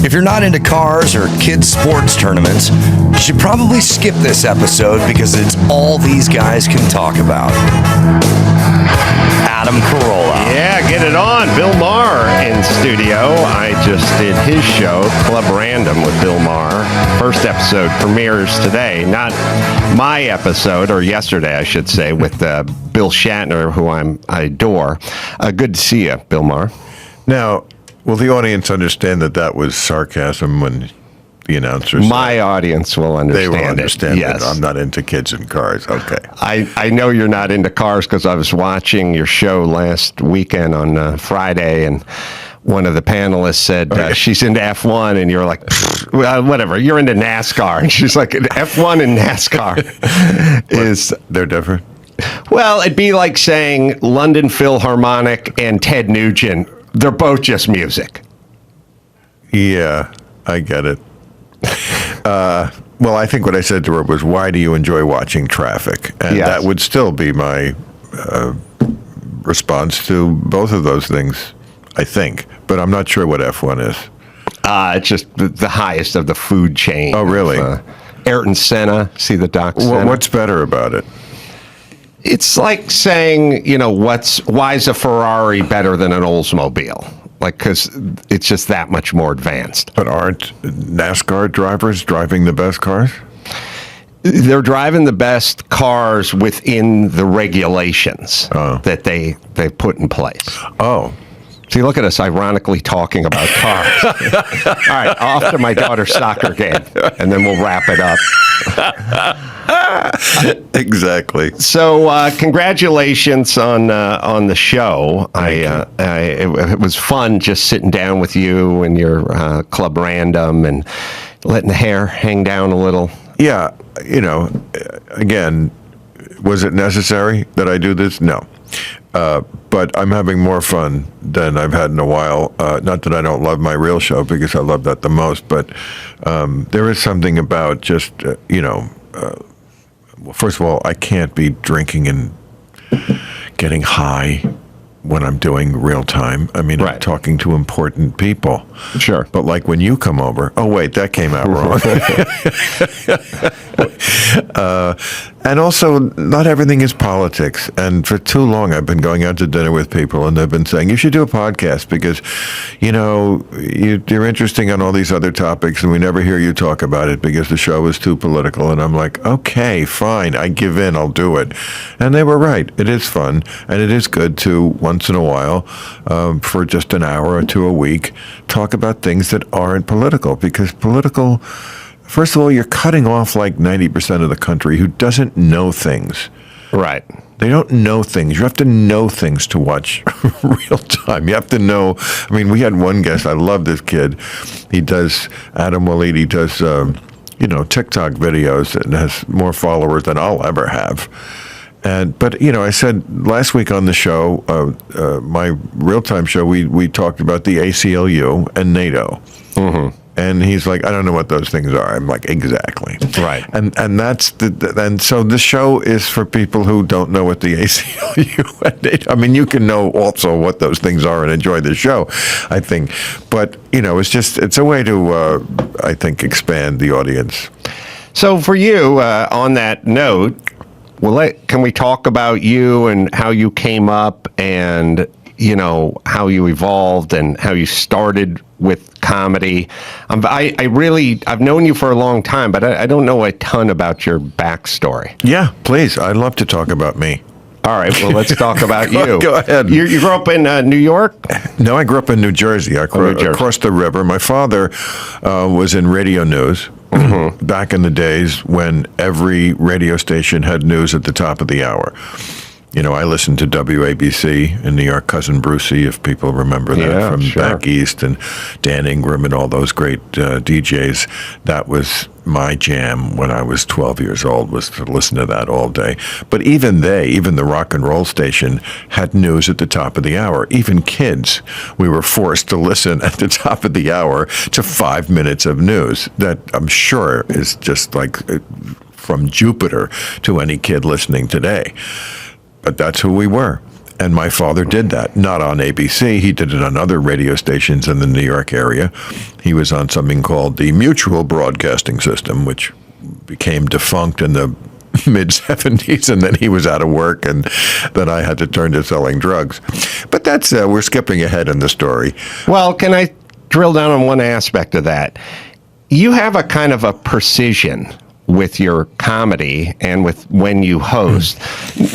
If you're not into cars or kids' sports tournaments, you should probably skip this episode because it's all these guys can talk about. Adam Carolla. Yeah, get it on. Bill Maher in studio. I just did his show, Club Random with Bill Maher. First episode premieres today. Not my episode, or yesterday, I should say, with Bill Shatner, who I adore. Good to see you, Bill Maher. Now, will the audience understand that that was sarcasm when the announcer said? My audience will understand They will understand Yes. that I'm not into kids and cars. Okay. I know you're not into cars because I was watching your show last weekend on Friday, and one of the panelists said she's into F1, and you're like, well, whatever, you're into NASCAR. And she's like, F1 and NASCAR is... They're different? Well, it'd be like saying London Philharmonic and Ted Nugent. They're both just music. Yeah, I get it. Well, I think what I said to her was, why do you enjoy watching traffic? And Yes. that would still be my response to both of those things, I think. But I'm not sure what F1 is. It's just the highest of the food chain. Oh, really? Ayrton Senna, see the doc Senna? What's better about it? It's like saying, why is a Ferrari better than an Oldsmobile? Like, because it's just that much more advanced. But aren't NASCAR drivers driving the best cars? They're driving the best cars within the regulations that they put in place. Oh. See, look at us ironically talking about cars. All right, off to my daughter's soccer game, and then we'll wrap it up. Exactly. So, congratulations on the show. It was fun just sitting down with you and your Club Random and letting the hair hang down a little. Yeah, again, was it necessary that I do this? No. But I'm having more fun than I've had in a while. Not that I don't love my real show, because I love that the most, but there is something about just, first of all, I can't be drinking and getting high when I'm doing real time. I mean, Right. I'm talking to important people. Sure. But like when you come over, oh wait, that came out wrong. And also, not everything is politics. And for too long, I've been going out to dinner with people, and they've been saying, you should do a podcast because, you're interesting on all these other topics, and we never hear you talk about it because the show is too political. And I'm like, okay, fine, I give in, I'll do it. And they were right. It is fun, and it is good to, once in a while, for just an hour or two a week, talk about things that aren't political, because political... First of all, you're cutting off like 90% of the country who doesn't know things. Right. They don't know things. You have to know things to watch real time. You have to know. I mean, we had one guest. I love this kid. He does, Adam Carolla, he does, TikTok videos and has more followers than I'll ever have. But I said last week on the show, my real-time show, we talked about the ACLU and NATO. Mm-hmm. And he's like, I don't know what those things are. I'm like, exactly. Right. And that's and so the show is for people who don't know what the ACLU and NATO. I mean, you can know also what those things are and enjoy the show, I think. But, it's a way to, I think, expand the audience. So for you, on that note, can we talk about you and how you came up and, how you evolved and how you started with comedy? I've known you for a long time, but I don't know a ton about your backstory. Yeah, please. I'd love to talk about me. All right, well, let's talk about you. Go ahead. You grew up in New York? No, I grew up in New Jersey. Across the river. My father was in radio news back in the days when every radio station had news at the top of the hour. I listened to WABC in New York, Cousin Brucey, if people remember that, from back east, and Dan Ingram and all those great DJs. That was my jam when I was 12 years old, was to listen to that all day. But even the rock and roll station had news at the top of the hour. Even kids, we were forced to listen at the top of the hour to 5 minutes of news. That I'm sure is just like from Jupiter to any kid listening today. But that's who we were. And my father did that, not on ABC. He did it on other radio stations in the New York area. He was on something called the Mutual Broadcasting System, which became defunct in the mid-'70s, and then he was out of work, and then I had to turn to selling drugs. But that's, we're skipping ahead in the story. Well, can I drill down on one aspect of that? You have a kind of a precision with your comedy and with when you host,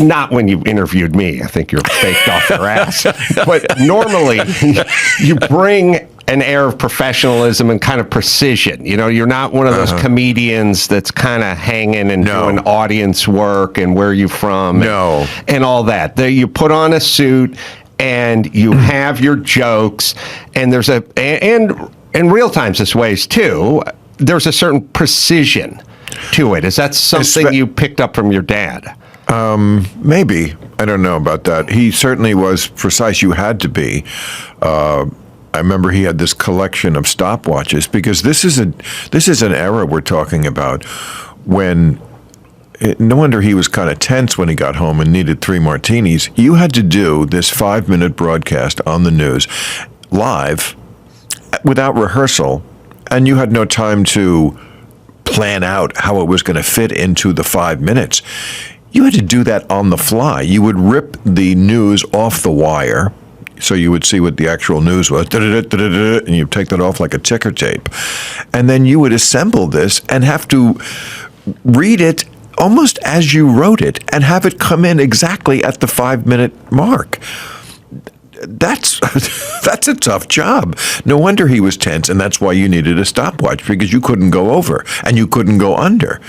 not when you interviewed me. I think you're faked off your ass. But normally you bring an air of professionalism and kind of precision. You know, you're not one of those comedians that's kind of hanging and doing audience work and where you from and all that. You put on a suit and you have your jokes, and there's and in real times this ways too, there's a certain precision to it. Is that something you picked up from your dad? Maybe. I don't know about that. He certainly was precise. You had to be. I remember he had this collection of stopwatches, because this is an era we're talking about when no wonder he was kind of tense when he got home and needed 3 martinis. You had to do this 5-minute broadcast on the news live without rehearsal, and you had no time to plan out how it was going to fit into the 5 minutes. You had to do that on the fly. You would rip the news off the wire, so you would see what the actual news was, and you take that off like a ticker tape. And then you would assemble this and have to read it almost as you wrote it and have it come in exactly at the 5-minute mark. That's a tough job. No wonder he was tense, and that's why you needed a stopwatch, because you couldn't go over and you couldn't go under.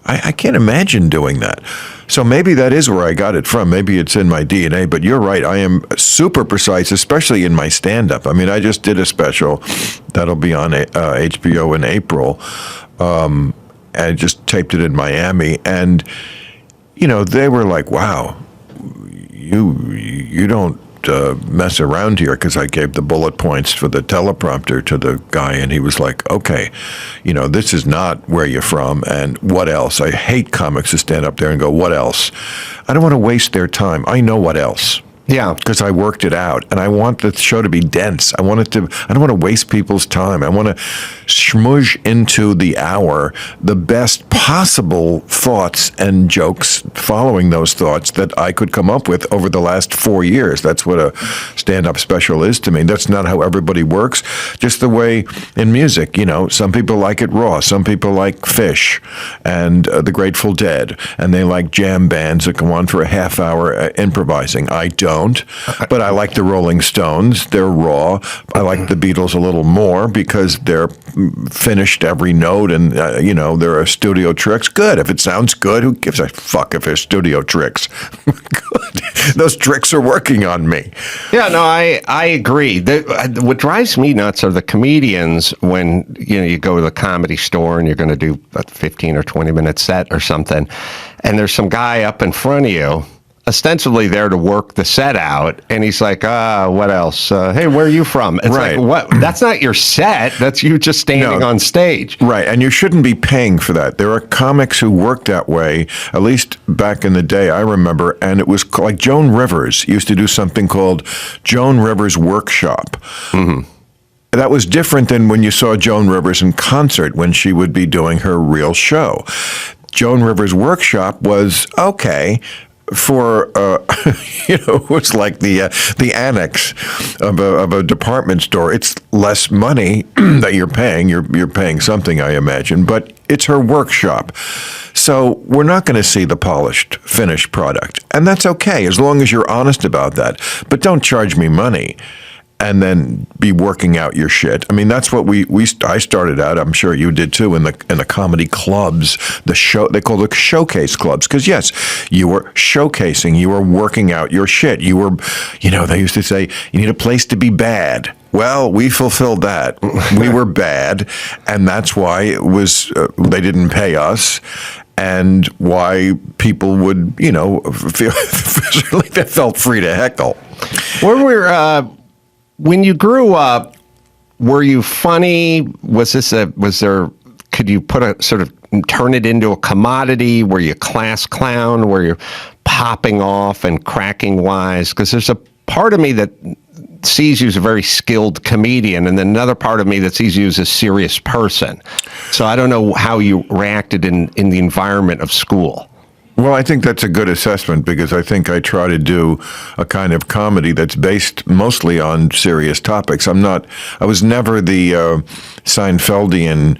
I can't imagine doing that. So maybe that is where I got it from. Maybe it's in my DNA, but you're right. I am super precise, especially in my stand-up. I mean, I just did a special that'll be on HBO in April. I just taped it in Miami, and, you know, they were like, wow, you don't mess around here, because I gave the bullet points for the teleprompter to the guy, and he was like, okay, you know, this is not where you're from, and what else? I hate comics who stand up there and go, what else? I don't want to waste their time. I know what else. Yeah, because I worked it out, and I want the show to be dense. I don't want to waste people's time. I want to smoosh into the hour the best possible thoughts and jokes following those thoughts that I could come up with over the last 4 years. That's what a stand-up special is to me. That's not how everybody works. Just the way in music, you know, some people like it raw. Some people like Fish and the Grateful Dead, and they like jam bands that go on for a half hour improvising. I don't. But I like the Rolling Stones. They're raw. I like the Beatles a little more because they're finished every note, and you know, there are studio tricks. Good. If it sounds good, who gives a fuck if there's studio tricks? Good. Those tricks are working on me. Yeah, no, I agree. What drives me nuts are the comedians when, you know, you go to the Comedy Store and you're going to do a 15 or 20-minute set or something, and there's some guy up in front of you ostensibly there to work the set out, and he's like, what else? Hey, where are you from? It's right. Like, what? That's not your set. That's you just standing on stage. Right, and you shouldn't be paying for that. There are comics who work that way, at least back in the day, I remember, and it was like Joan Rivers used to do something called Joan Rivers Workshop. Mm-hmm. That was different than when you saw Joan Rivers in concert when she would be doing her real show. Joan Rivers Workshop was okay for you know, it was like the annex of a department store. It's less money that you're paying. You're paying something, I imagine, but it's her workshop. So we're not going to see the polished, finished product, and that's okay as long as you're honest about that. But don't charge me money and then be working out your shit. I mean, that's what I started out. I'm sure you did too, in the comedy clubs. They call it showcase clubs, because yes, you were showcasing. You were working out your shit. You were, you know, they used to say you need a place to be bad. Well, we fulfilled that. We were bad, and that's why it was. They didn't pay us. And why people would, you know, feel like they felt free to heckle. When you grew up, were you funny? Could you put a sort of turn it into a commodity? Were you class clown? Were you popping off and cracking wise? Because there's a part of me that sees you as a very skilled comedian, and then another part of me that sees you as a serious person. So I don't know how you reacted in the environment of school. Well, I think that's a good assessment because I think I try to do a kind of comedy that's based mostly on serious topics. I was never the Seinfeldian,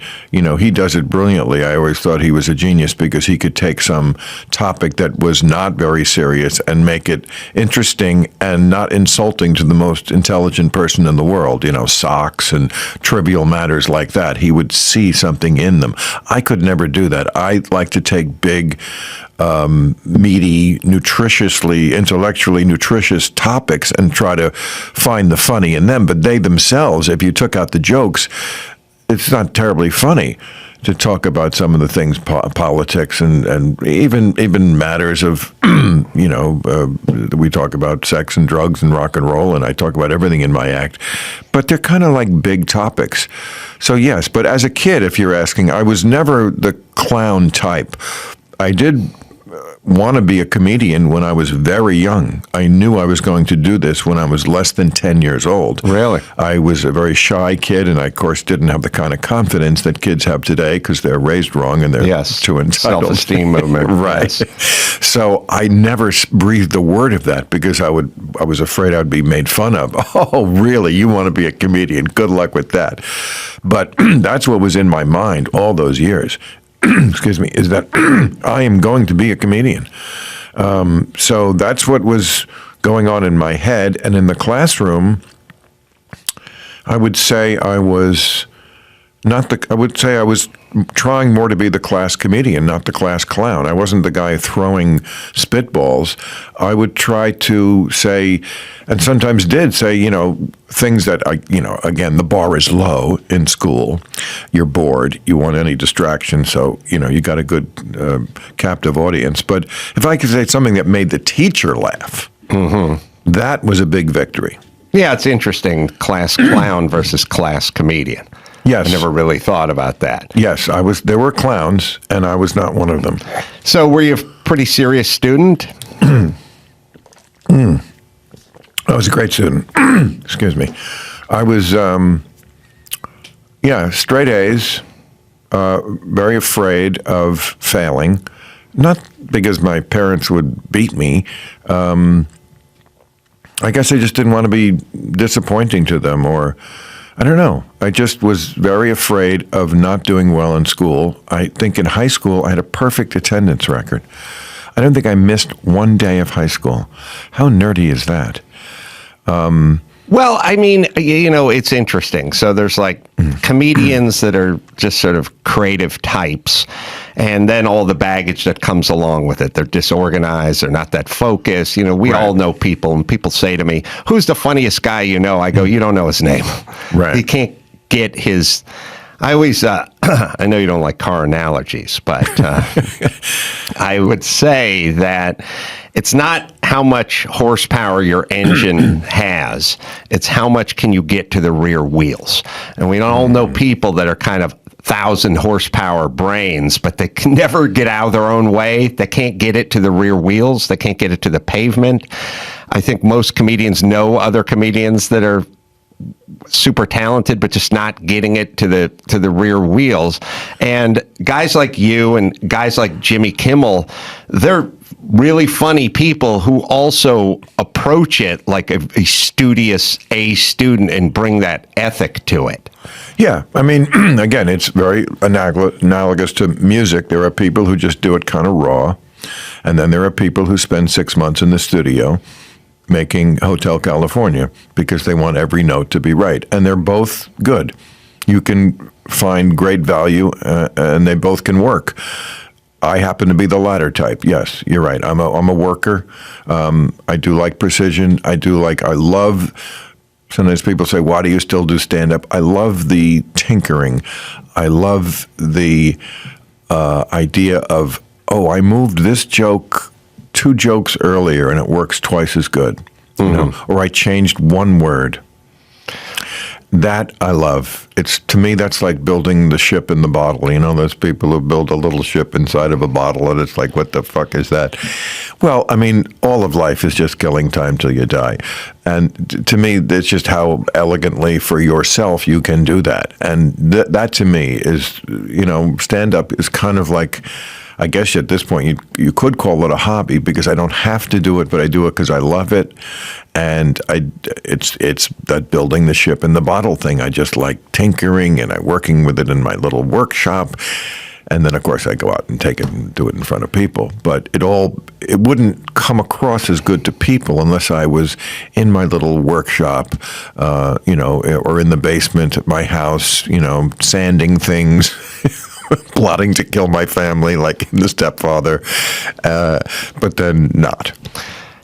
he does it brilliantly. I always thought he was a genius because he could take some topic that was not very serious and make it interesting and not insulting to the most intelligent person in the world, socks and trivial matters like that. He would see something in them. I could never do that. I like to take big, meaty, intellectually nutritious topics and try to find the funny in them. But they themselves, if you took out the jokes, it's not terribly funny to talk about some of the things, politics and even matters of, we talk about sex and drugs and rock and roll, and I talk about everything in my act. But they're kind of like big topics. So yes, but as a kid, if you're asking, I was never the clown type. I did want to be a comedian when I was very young. I knew I was going to do this when I was less than 10 years old. Really? I was a very shy kid, and I, of course, didn't have the kind of confidence that kids have today because they're raised wrong and they're too entitled. Self-esteem movement. Right. Yes. So I never breathed a word of that because I was afraid I'd be made fun of. Oh, really? You want to be a comedian? Good luck with that. But that's what was in my mind all those years. Excuse me, is that I am going to be a comedian. So that's what was going on in my head. And in the classroom, I would say I was trying more to be the class comedian, not the class clown. I wasn't the guy throwing spitballs. I would try to say, and sometimes did say, things that again, the bar is low in school. You're bored. You want any distraction. So, you got a good captive audience. But if I could say something that made the teacher laugh, that was a big victory. Yeah, it's interesting, class clown versus class comedian. Yes. I never really thought about that. Yes, there were clowns, and I was not one of them. So were you a pretty serious student? I was a great student. Excuse me. I was, straight A's, very afraid of failing. Not because my parents would beat me. I guess I just didn't want to be disappointing to them, or I don't know. I just was very afraid of not doing well in school. I think in high school, I had a perfect attendance record. I don't think I missed one day of high school. How nerdy is that? Well, I mean, it's interesting. So there's like comedians that are just sort of creative types, and then all the baggage that comes along with it. They're disorganized. They're not that focused. We all know people, and people say to me, "Who's the funniest guy you know?" I go, "You don't know his name." Right. He can't get his. I always, I know you don't like car analogies, but I would say that it's not how much horsepower your engine has, it's how much can you get to the rear wheels. And we all know people that are kind of 1,000 horsepower brains, but they can never get out of their own way. They can't get it to the rear wheels. They can't get it to the pavement. I think most comedians know other comedians that are super talented, but just not getting it to the rear wheels. And guys like you and guys like Jimmy Kimmel, they're really funny people who also approach it like a studious A student and bring that ethic to it. Yeah, I mean, again, it's very analogous to music. There are people who just do it kind of raw, and then there are people who spend 6 months in the studio making Hotel California because they want every note to be right. And they're both good. You can find great value, and they both can work. I happen to be the latter type. Yes, you're right. I'm a worker. I do like precision. I love, sometimes people say, why do you still do stand-up? I love the tinkering. I love the idea of, I moved this joke 2 jokes earlier and it works twice as good. Or I changed one word. That I love. It's, to me, that's like building the ship in the bottle. You know, those people who build a little ship inside of a bottle, and it's like, what the fuck is that? Well, I mean, all of life is just killing time till you die. And to me, that's just how elegantly for yourself you can do that. And that to me is, you know, stand-up is kind of like, I guess at this point you could call it a hobby, because I don't have to do it, but I do it because I love it, and it's that building the ship in the bottle thing. I just like tinkering, and I'm working with it in my little workshop, and then of course I go out and take it and do it in front of people. But it wouldn't come across as good to people unless I was in my little workshop, you know, or in the basement at my house, you know, sanding things. Plotting to kill my family, like in The Stepfather, but then not.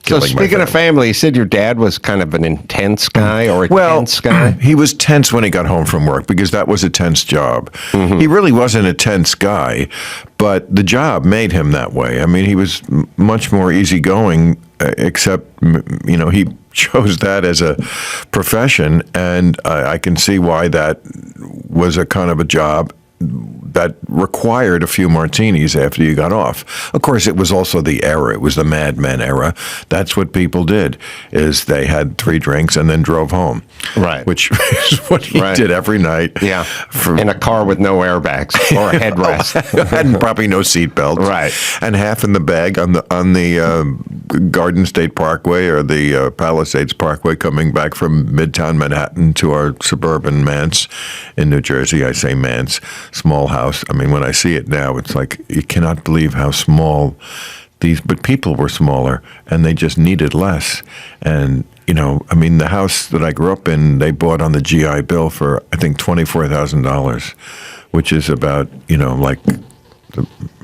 So speaking of family, you said your dad was kind of an intense guy, or a tense guy? He was tense when he got home from work, because that was a tense job. Mm-hmm. He really wasn't a tense guy, but the job made him that way. I mean, he was much more easygoing, except, you know, he chose that as a profession, and I can see why that was a kind of a job that required a few martinis after you got off. Of course, it was also the era. It was the Mad Men era. That's what people did, is they had 3 drinks and then drove home. Right. Which is what he did every night. Yeah. In a car with no airbags or a headrest. And probably no seatbelts. Right. And half in the bag on the Garden State Parkway or the Palisades Parkway, coming back from Midtown Manhattan to our suburban manse in New Jersey. I say manse, small house. I mean, when I see it now, it's like, you cannot believe how small but people were smaller, and they just needed less. And, you know, I mean, the house that I grew up in, they bought on the GI Bill for, I think, $24,000, which is about, you know, like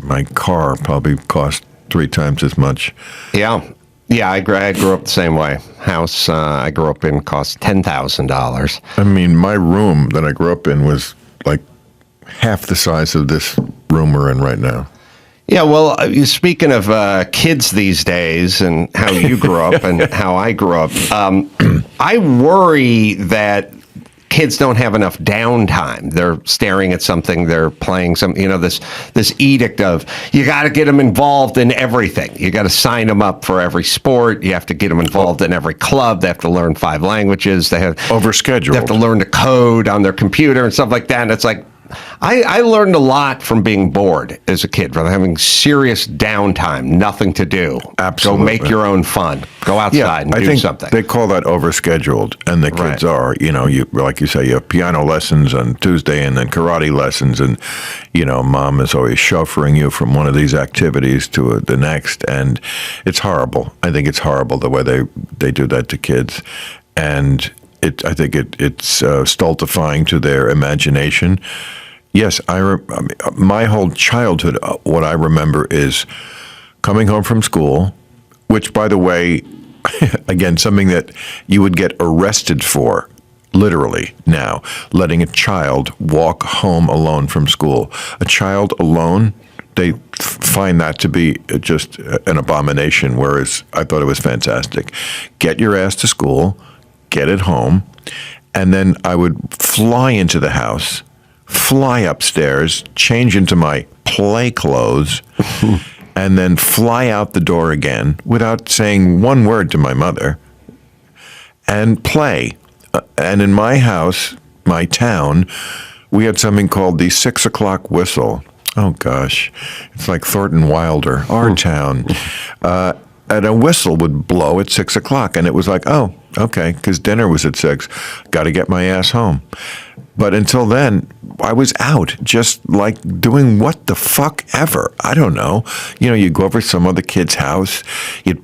my car probably cost 3 times as much. Yeah. Yeah, I grew up the same way. House I grew up in cost $10,000. I mean, my room that I grew up in was like half the size of this room we're in right now. Yeah, well, speaking of kids these days and how you grew up and how I grew up, I worry that kids don't have enough downtime. They're staring at something, they're playing some, you know, this edict of, you got to get them involved in everything. You got to sign them up for every sport. You have to get them involved in every club. They have to learn 5 languages. They have overscheduled. They have to learn to code on their computer and stuff like that. And it's like, I learned a lot from being bored as a kid, from having serious downtime, nothing to do. Absolutely. Go make your own fun. Go outside and do something. They call that overscheduled, and the kids are, you know, you like you say, you have piano lessons on Tuesday and then karate lessons, and, you know, mom is always chauffeuring you from one of these activities to the next, and it's horrible. I think it's horrible the way they do that to kids, and I think it's stultifying to their imagination. Yes, my whole childhood, what I remember is coming home from school, which, by the way, again, something that you would get arrested for, literally now, letting a child walk home alone from school. A child alone, they find that to be just an abomination, whereas I thought it was fantastic. Get your ass to school, get it home, and then I would fly into the house, fly upstairs, change into my play clothes, and then fly out the door again without saying one word to my mother, and play. And in my house, my town, we had something called the 6 o'clock whistle. Oh, gosh. It's like Thornton Wilder, our town. And a whistle would blow at 6 o'clock, and it was like, oh, okay, because dinner was at 6. Got to get my ass home. But until then, I was out, just like doing what the fuck ever. I don't know. You know, you'd go over to some other kid's house, you'd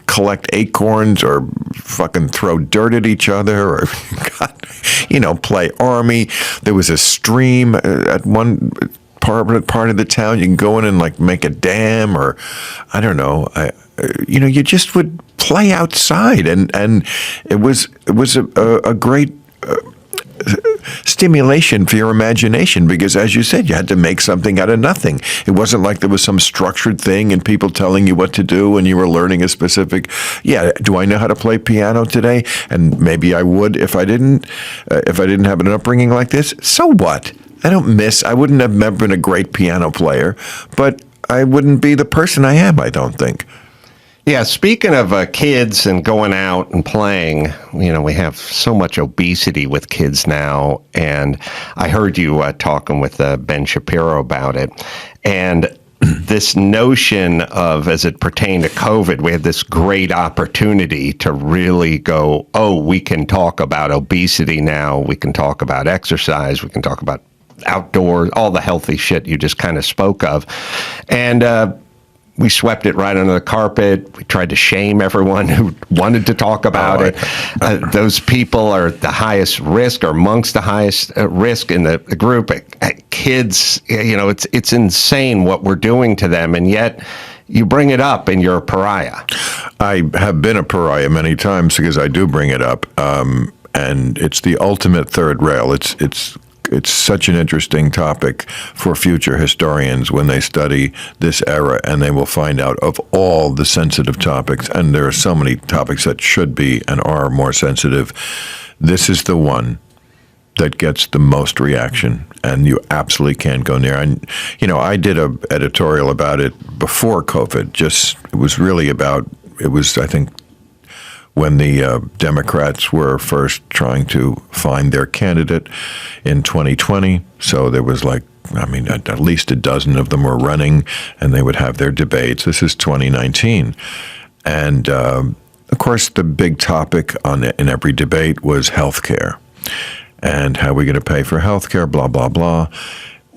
collect acorns or fucking throw dirt at each other, or, you know, play army. There was a stream at one part of the town. You can go in and like make a dam, or I don't know. You know, you just would play outside, and it was a great stimulation for your imagination because, as you said, you had to make something out of nothing. It wasn't like there was some structured thing and people telling you what to do and you were learning a specific, do I know how to play piano today? And maybe I would if I didn't have an upbringing like this. So what? I wouldn't have been a great piano player, but I wouldn't be the person I am, I don't think. Yeah, speaking of kids and going out and playing, we have so much obesity with kids now. And I heard you talking with Ben Shapiro about it. And this notion of, as it pertained to COVID, we had this great opportunity to really go, we can talk about obesity now. We can talk about exercise. We can talk about outdoors, all the healthy shit you just kind of spoke of. And we swept it right under the carpet. We tried to shame everyone who wanted to talk about it. Those people are the highest risk or amongst the highest risk in the group. Kids, it's insane what we're doing to them. And yet you bring it up and you're a pariah. I have been a pariah many times because I do bring it up. And it's the ultimate third rail. It's such an interesting topic for future historians when they study this era, and they will find out of all the sensitive topics, and there are so many topics that should be and are more sensitive, this is the one that gets the most reaction, and you absolutely can't go near. And, I did an editorial about it before COVID. It was, I think, when the Democrats were first trying to find their candidate in 2020. So there was at least a dozen of them were running, and they would have their debates. This is 2019. And, of course, the big topic in every debate was health care. And how are we going to pay for health care, blah, blah, blah.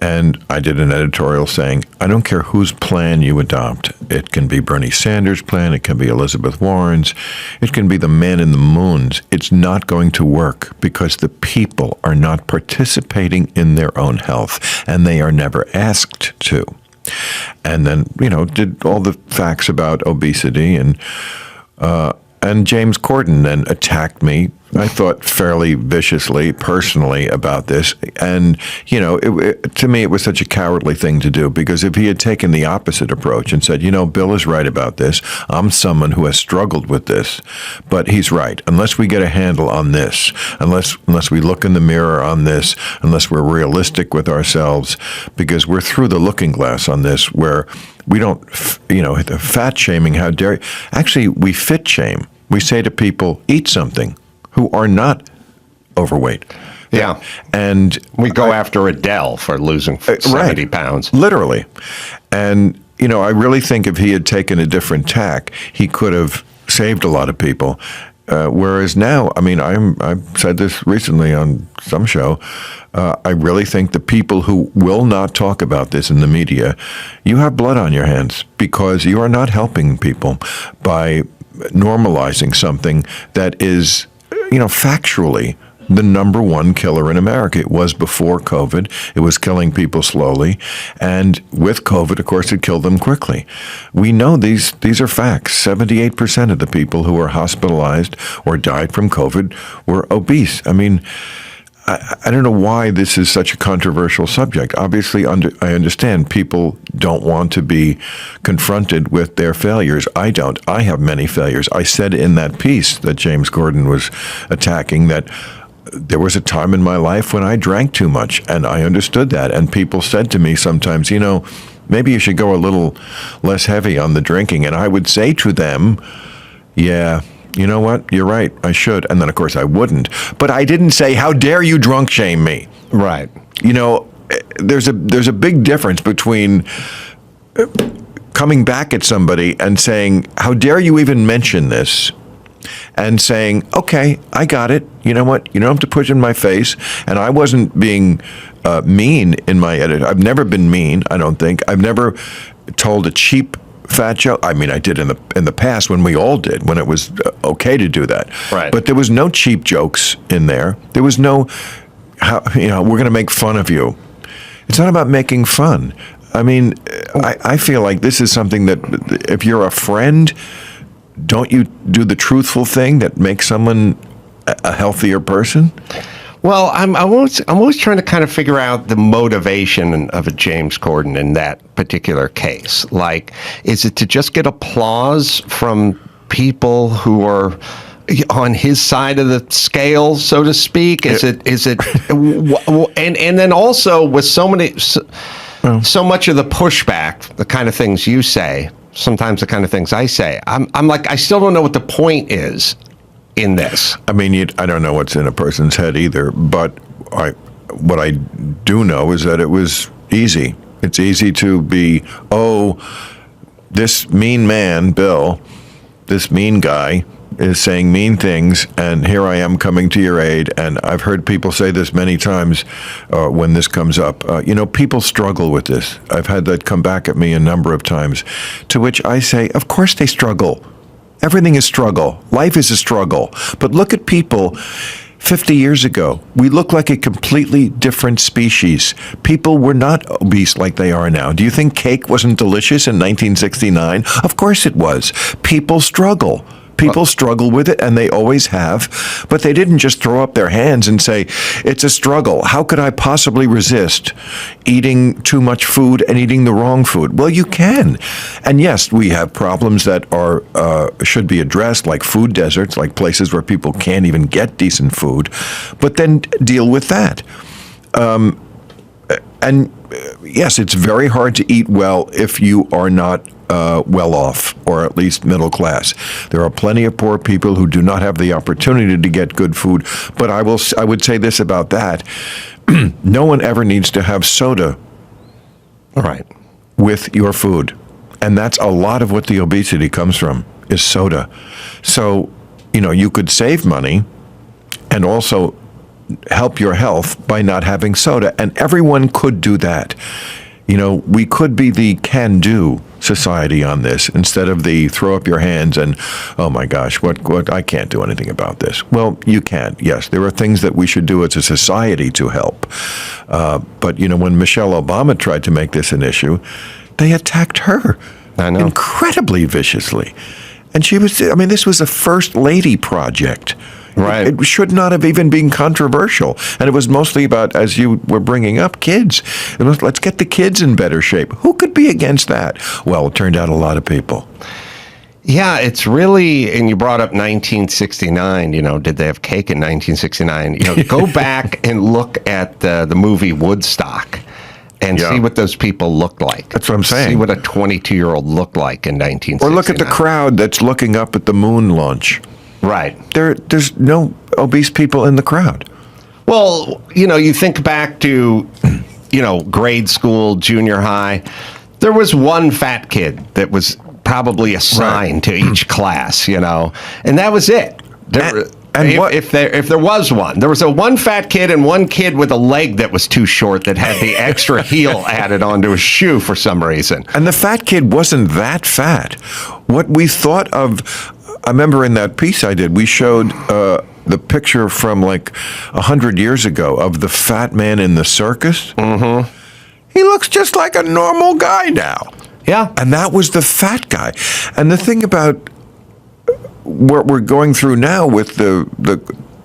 And I did an editorial saying, I don't care whose plan you adopt. It can be Bernie Sanders' plan. It can be Elizabeth Warren's. It can be the man in the moon's. It's not going to work because the people are not participating in their own health, and they are never asked to. And then, did all the facts about obesity, and James Corden then attacked me, I thought fairly viciously, personally, about this. And, to me, it was such a cowardly thing to do, because if he had taken the opposite approach and said, Bill is right about this, I'm someone who has struggled with this, but he's right. Unless we get a handle on this, unless we look in the mirror on this, unless we're realistic with ourselves, because we're through the looking glass on this, where we don't, the fat shaming, how dare you. Actually, we fit shame. We say to people, eat something, who are not overweight. Yeah. And we go after Adele for losing 70 pounds. Literally. And, I really think if he had taken a different tack, he could have saved a lot of people. Whereas now, I've said this recently on some show, I really think the people who will not talk about this in the media, you have blood on your hands, because you are not helping people by normalizing something that is, factually the number one killer in America. It was before COVID. It was killing people slowly. And with COVID, of course, it killed them quickly. We know these are facts. 78% of the people who were hospitalized or died from COVID were obese. I don't know why this is such a controversial subject. Obviously, I understand people don't want to be confronted with their failures. I don't. I have many failures. I said in that piece that James Corden was attacking that there was a time in my life when I drank too much, and I understood that. And people said to me sometimes, maybe you should go a little less heavy on the drinking. And I would say to them, yeah, you know what? You're right. I should. And then, of course, I wouldn't. But I didn't say, how dare you drunk shame me? Right. There's a big difference between coming back at somebody and saying, how dare you even mention this? And saying, okay, I got it. You know what? You don't have to push in my face. And I wasn't being mean in my edit. I've never been mean, I don't think. I've never told a cheap fat joke. I did in the past when we all did, when it was okay to do that. Right. But there was no cheap jokes in there. There was no, we're going to make fun of you. It's not about making fun. I feel like this is something that if you're a friend, don't you do the truthful thing that makes someone a healthier person? Well, I'm always trying to kind of figure out the motivation of a James Corden in that particular case. Like, is it to just get applause from people who are on his side of the scale, so to speak? Is it and then also with so much of the pushback, the kind of things you say, sometimes the kind of things I say, I'm like, I still don't know what the point is in this. I mean, I don't know what's in a person's head either, but what I do know is that it was easy. It's easy to be, this mean man, Bill, this mean guy is saying mean things, and here I am coming to your aid. And I've heard people say this many times when this comes up. People struggle with this. I've had that come back at me a number of times, to which I say, of course they struggle. Everything is struggle. Life is a struggle. But look at people 50 years ago. We look like a completely different species. People were not obese like they are now. Do you think cake wasn't delicious in 1969? Of course it was. People struggle. People struggle with it, and they always have, but they didn't just throw up their hands and say, it's a struggle. How could I possibly resist eating too much food and eating the wrong food? Well, you can. And yes, we have problems that should be addressed, like food deserts, like places where people can't even get decent food, but then deal with that. And yes, it's very hard to eat well if you are not well off, or at least middle class. There are plenty of poor people who do not have the opportunity to get good food. But I would say this about that: no one ever needs to have soda, right, with your food, and that's a lot of what the obesity comes from, is soda. So, you could save money and also help your health by not having soda, and everyone could do that. We could be the can-do society on this instead of the throw up your hands and, oh my gosh, what I can't do anything about this. Well, you can. Yes, there are things that we should do as a society to help. But when Michelle Obama tried to make this an issue, they attacked her incredibly viciously. And this was a First Lady project. Right. It should not have even been controversial. And it was mostly about, as you were bringing up, kids. Let's get the kids in better shape. Who could be against that? Well, it turned out a lot of people. Yeah, it's really, and you brought up 1969, did they have cake in 1969? Go back and look at the movie Woodstock and see what those people looked like. That's what I'm saying. See what a 22-year-old looked like in 1969. Or look at the crowd that's looking up at the moon launch. Right. There's no obese people in the crowd. Well, you think back to, grade school, junior high. There was one fat kid that was probably assigned to each class, and that was it. If there was one, there was one fat kid and one kid with a leg that was too short that had the extra heel added onto his shoe for some reason. And the fat kid wasn't that fat. What we thought of, I remember in that piece I did, we showed the picture from like 100 years ago of the fat man in the circus. Mm-hmm. He looks just like a normal guy now. Yeah. And that was the fat guy. And the thing about what we're going through now with the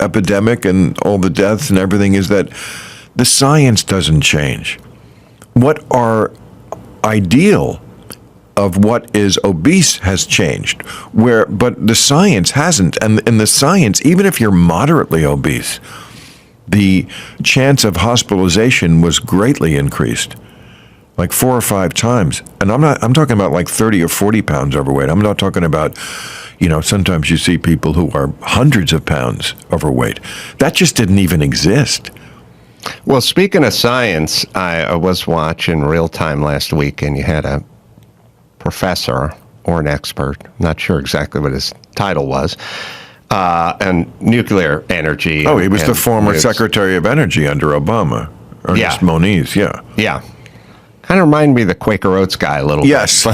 epidemic and all the deaths and everything is that the science doesn't change. What our ideal of what is obese has changed, but the science hasn't. And in the science, even if you're moderately obese, the chance of hospitalization was greatly increased, like 4 or 5 times. And I'm talking about like 30 or 40 pounds overweight. I'm not talking about, sometimes you see people who are hundreds of pounds overweight. That just didn't even exist. Well, speaking of science, I was watching Real Time last week, and you had a professor or an expert, not sure exactly what his title was, and nuclear energy. Oh, he was the former Secretary of Energy under Obama, Ernest Moniz, yeah. Yeah. Kind of reminded me of the Quaker Oats guy a little bit. Yes.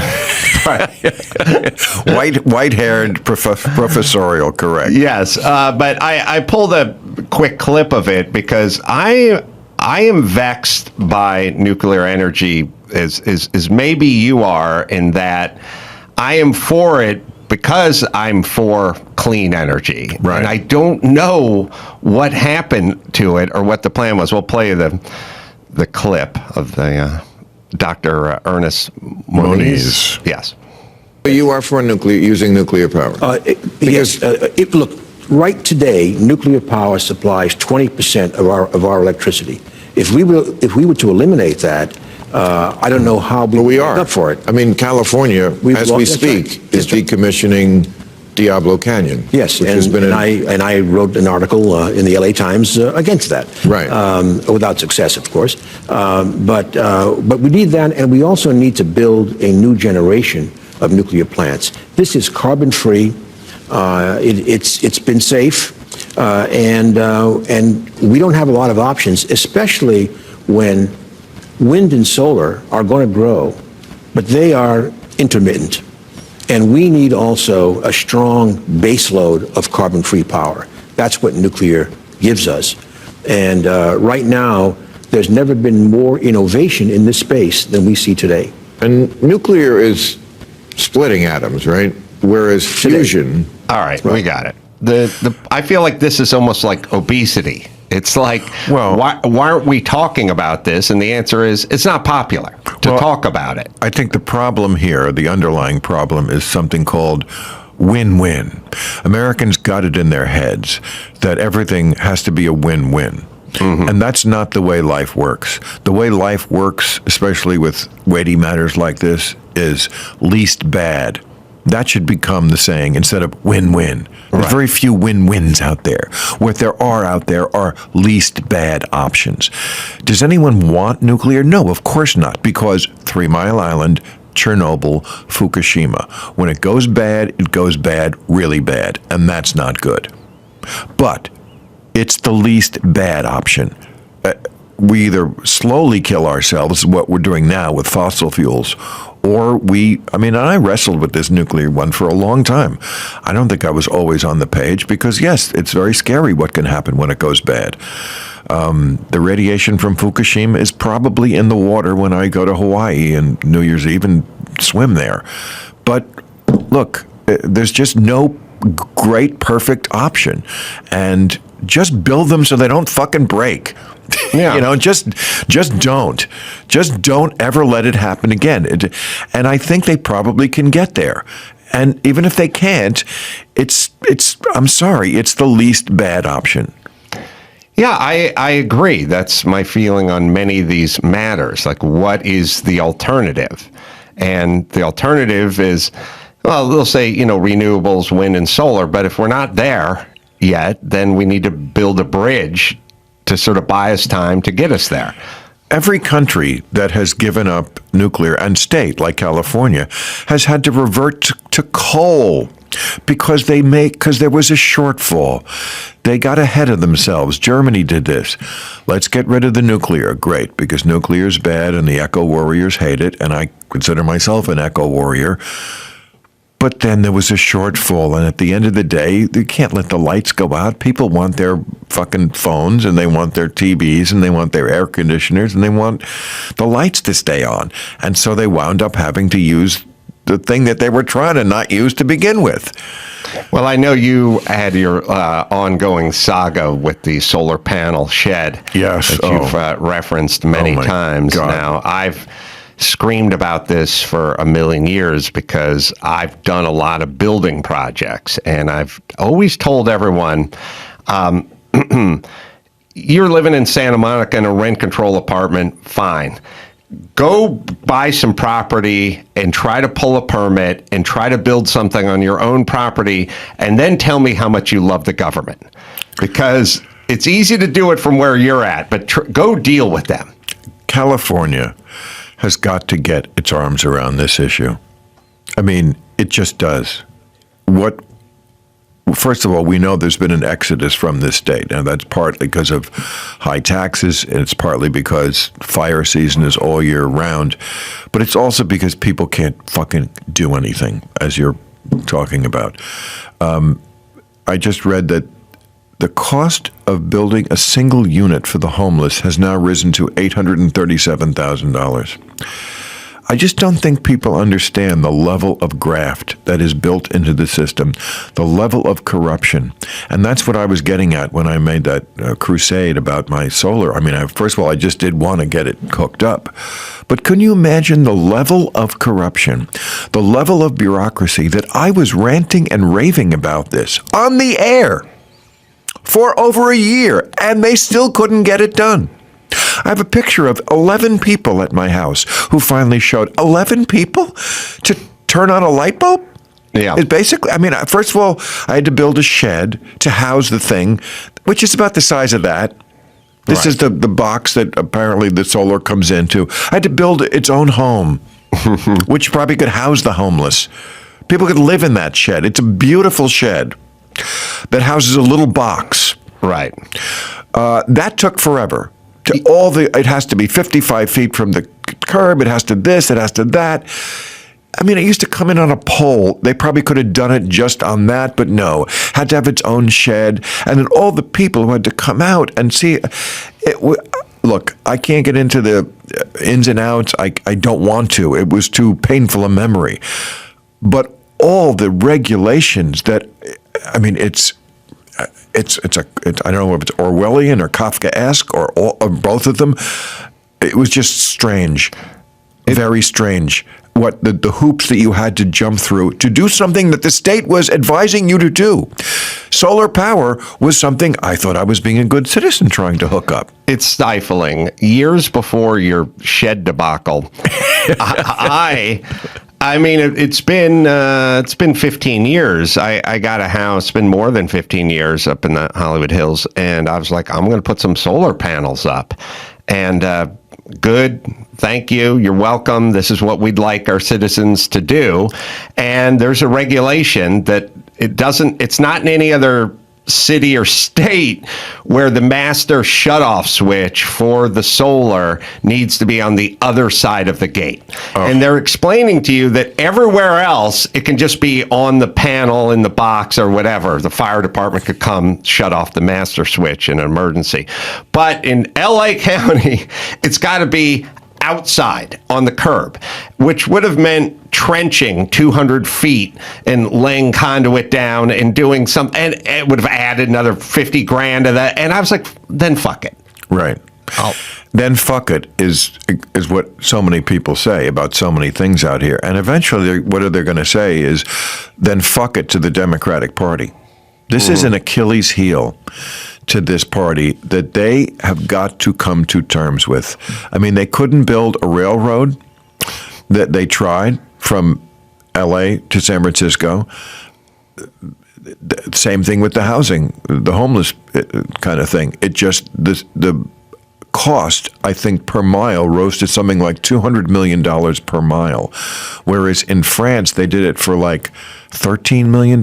White-haired, professorial, correct. Yes, but I pulled a quick clip of it because I am vexed by nuclear energy as maybe you are, in that I am for it because I'm for clean energy, Right. and I don't know what happened to it or what the plan was. We'll play the clip of the Dr. Ernest Moniz. Yes. You are for using nuclear power. Yes. Look, right today, nuclear power supplies 20% of our electricity. If we were to eliminate that, I don't know how we are up for it. I mean, California, as we speak, is decommissioning Diablo Canyon. Yes, which and, has been and I wrote an article in the LA Times against that. Right. Without success, of course. But we need that, and we also need to build a new generation of nuclear plants. This is carbon-free. It's been safe, and we don't have a lot of options, especially when wind and solar are going to grow, but they are intermittent. And we need also a strong baseload of carbon-free power. That's what nuclear gives us. And right now, there's never been more innovation in this space than we see today. And nuclear is splitting atoms, right? Whereas fusion... All right, we got it. I feel like this is almost like obesity. It's like, well, why aren't we talking about this? And the answer is, it's not popular to talk about it. I think the problem here, the underlying problem, is something called win-win. Americans got it in their heads that everything has to be a win-win. Mm-hmm. And that's not the way life works. The way life works, especially with weighty matters like this, is least bad. That should become the saying instead of win-win. There's very few win-wins out there. What there are out there are least bad options. Does anyone want nuclear? No, of course not, because 3 Mile Island, Chernobyl, Fukushima. When it goes bad really bad, and that's not good. But it's the least bad option. We either slowly kill ourselves, what we're doing now with fossil fuels, or I wrestled with this nuclear one for a long time. I don't think I was always on the page because, yes, it's very scary what can happen when it goes bad. The radiation from Fukushima is probably in the water when I go to Hawaii and New Year's Eve and swim there. But look, there's just no great, perfect option. And just build them so they don't fucking break. Yeah. Just don't. Just don't ever let it happen again. And I think they probably can get there. And even if they can't, I'm sorry, it's the least bad option. Yeah, I agree. That's my feeling on many of these matters. Like, what is the alternative? And the alternative is, well, they'll say, renewables, wind and solar. But if we're not there yet, then we need to build a bridge to sort of buy us time to get us there. Every country that has given up nuclear, and state like California, has had to revert to coal because there was a shortfall. They got ahead of themselves. Germany did this. Let's get rid of the nuclear. Great, because nuclear is bad and the eco warriors hate it, and I consider myself an eco warrior. But then there was a shortfall, and at the end of the day, you can't let the lights go out. People want their fucking phones, and they want their TVs, and they want their air conditioners, and they want the lights to stay on. And so they wound up having to use the thing that they were trying to not use to begin with. Well, I know you had your ongoing saga with the solar panel shed. Yes. That you've referenced many times. God. Now, I've screamed about this for a million years because I've done a lot of building projects, and I've always told everyone, you're living in Santa Monica in a rent control apartment, fine. Go buy some property and try to pull a permit and try to build something on your own property, and then tell me how much you love the government. Because it's easy to do it from where you're at, but go deal with them. California has got to get its arms around this issue. I mean, it just does. First of all, we know there's been an exodus from this state, and that's partly because of high taxes, and it's partly because fire season is all year round, but it's also because people can't fucking do anything, as you're talking about. I just read that the cost of building a single unit for the homeless has now risen to $837,000. I just don't think people understand the level of graft that is built into the system, the level of corruption. And that's what I was getting at when I made that crusade about my solar. I mean, first of all, I just did want to get it hooked up. But can you imagine the level of corruption, the level of bureaucracy that I was ranting and raving about this on the air for over a year, and they still couldn't get it done? I have a picture of 11 people at my house who finally showed 11 people to turn on a light bulb. Yeah. It basically, I mean, first of all, I had to build a shed to house the thing, which is about the size of that. This is the box that apparently the solar comes into. I had to build its own home, which probably could house the homeless. People could live in that shed. It's a beautiful shed that houses a little box. Right. That took forever. It has to be 55 feet from the curb. It has to this. It has to that. I mean, it used to come in on a pole. They probably could have done it just on that, but no. Had to have its own shed. And then all the people who had to come out and see it. Look, I can't get into the ins and outs. I don't want to. It was too painful a memory. But all the regulations that, I mean, it's I don't know if it's Orwellian or Kafkaesque or both of them. It was just strange, very strange. What the hoops that you had to jump through to do something that the state was advising you to do. Solar power was something I thought I was being a good citizen trying to hook up. It's stifling. Years before your shed debacle, I mean, it's been 15 years. I got a house, it's been more than 15 years up in the Hollywood Hills, and I was like, I'm going to put some solar panels up. And good, thank you, you're welcome. This is what we'd like our citizens to do. And there's a regulation that it's not in any other city or state where the master shutoff switch for the solar needs to be on the other side of the gate. Oh. And they're explaining to you that everywhere else, it can just be on the panel in the box or whatever. The fire department could come shut off the master switch in an emergency. But in LA County, it's got to be outside on the curb, which would have meant trenching 200 feet and laying conduit down and doing something, and it would have added another 50 grand to that. And I was like, then fuck it. Right. Then fuck it is what so many people say about so many things out here. And eventually what they're going to say is, then fuck it to the Democratic Party. This is an Achilles heel to this party that they have got to come to terms with. I mean, they couldn't build a railroad that they tried from L.A. to San Francisco. Same thing with the housing, the homeless kind of thing. It just, the cost, I think, per mile rose to something like $200 million per mile. Whereas in France, they did it for like $13 million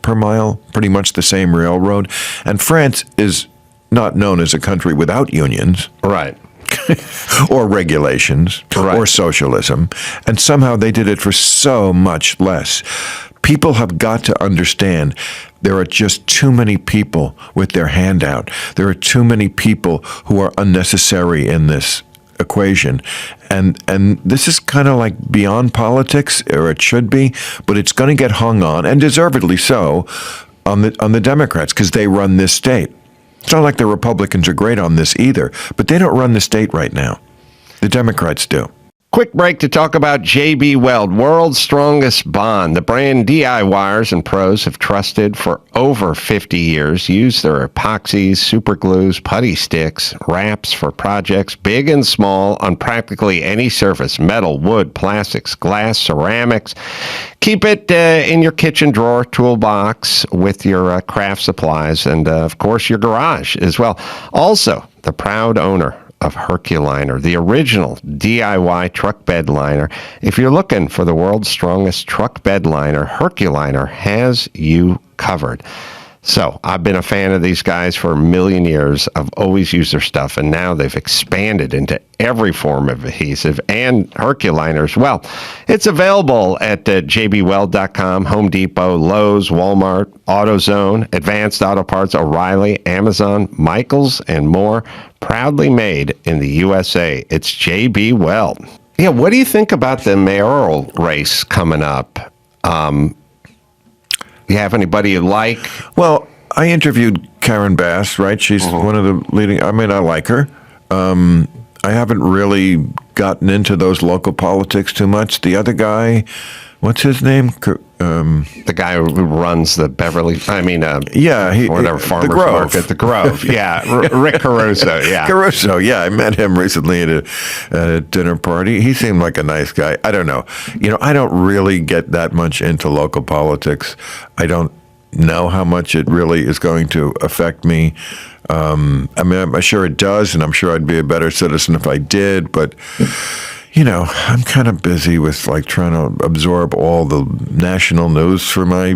per mile, pretty much the same railroad. And France is not known as a country without unions. Right. Or regulations, right, or socialism. And somehow they did it for so much less. People have got to understand there are just too many people with their hand out. There are too many people who are unnecessary in this equation. And this is kind of like beyond politics, or it should be, but it's going to get hung on, and deservedly so, on the Democrats, because they run this state. It's not like the Republicans are great on this either, but they don't run the state right now. The Democrats do. Quick break to talk about JB Weld, world's strongest bond. The brand DIYers and pros have trusted for over 50 years. Use their epoxies, super glues, putty sticks, wraps for projects big and small on practically any surface: metal, wood, plastics, glass, ceramics. Keep it in your kitchen drawer, toolbox with your craft supplies, and of course your garage as well. Also, the proud owner of Herculiner, the original DIY truck bed liner. If you're looking for the world's strongest truck bed liner, Herculiner has you covered. So I've been a fan of these guys for a million years. I've always used their stuff, and now they've expanded into every form of adhesive and Herculiner as well. It's available at jbweld.com, Home Depot, Lowe's, Walmart, AutoZone, Advanced Auto Parts, O'Reilly, Amazon, Michaels, and more. Proudly made in the USA. It's JB Weld. Yeah, what do you think about the mayoral race coming up? You have anybody you like? Well, I interviewed Karen Bass, right? She's one of the leading. I mean, I like her. I haven't really gotten into those local politics too much. The other guy, what's his name? The guy who runs the farmer's Grove. market, the Grove. Yeah, Rick Caruso. Yeah, Caruso. Yeah, I met him recently at a dinner party. He seemed like a nice guy. I don't know. I don't really get that much into local politics. I don't know how much it really is going to affect me. I'm sure it does, and I'm sure I'd be a better citizen if I did, but I'm kind of busy with trying to absorb all the national news for my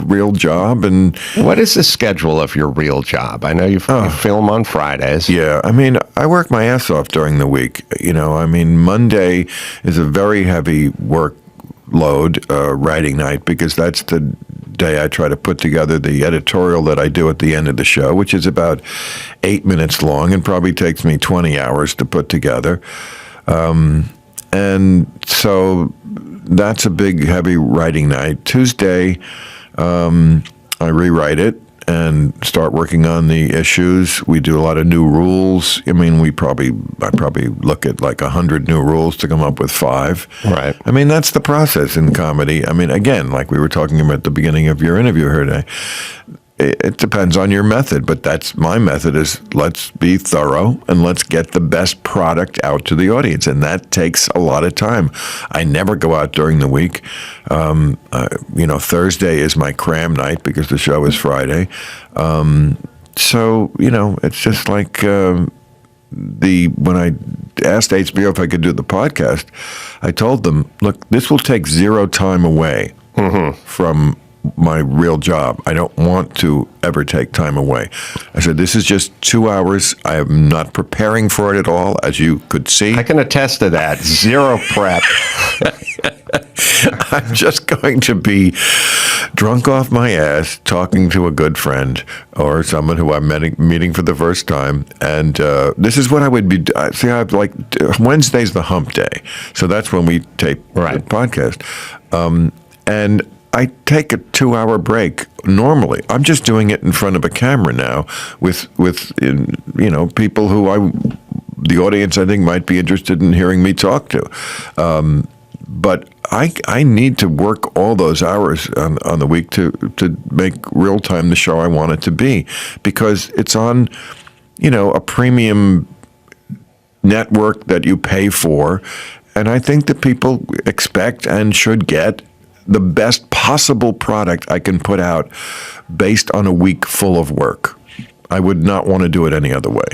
real job. And what is the schedule of your real job? I know you film on Fridays. Yeah, I work my ass off during the week. Monday is a very heavy workload, writing night, because that's the day I try to put together the editorial that I do at the end of the show, which is about 8 minutes long and probably takes me 20 hours to put together. And so that's a big, heavy writing night. Tuesday, I rewrite it and start working on the issues. We do a lot of new rules. I probably look at 100 new rules to come up with 5. Right. That's the process in comedy. Again, like we were talking about at the beginning of your interview here today, it depends on your method, but that's my method is let's be thorough and let's get the best product out to the audience. And that takes a lot of time. I never go out during the week. Thursday is my cram night because the show is Friday. So, it's just like when I asked HBO if I could do the podcast, I told them, look, this will take 0 time away from my real job. I don't want to ever take time away. I said, this is just 2 hours. I am not preparing for it at all, as you could see. I can attest to that. 0 prep. I'm just going to be drunk off my ass, talking to a good friend or someone who I'm meeting for the first time. And this is what I would be. See, Wednesday's the hump day. So that's when we tape the podcast. And I take a 2-hour break normally. I'm just doing it in front of a camera now with people who the audience I think might be interested in hearing me talk to. But I need to work all those hours on the week to make real time the show I want it to be, because it's on a premium network that you pay for, and I think that people expect and should get the best possible product I can put out based on a week full of work. I would not want to do it any other way.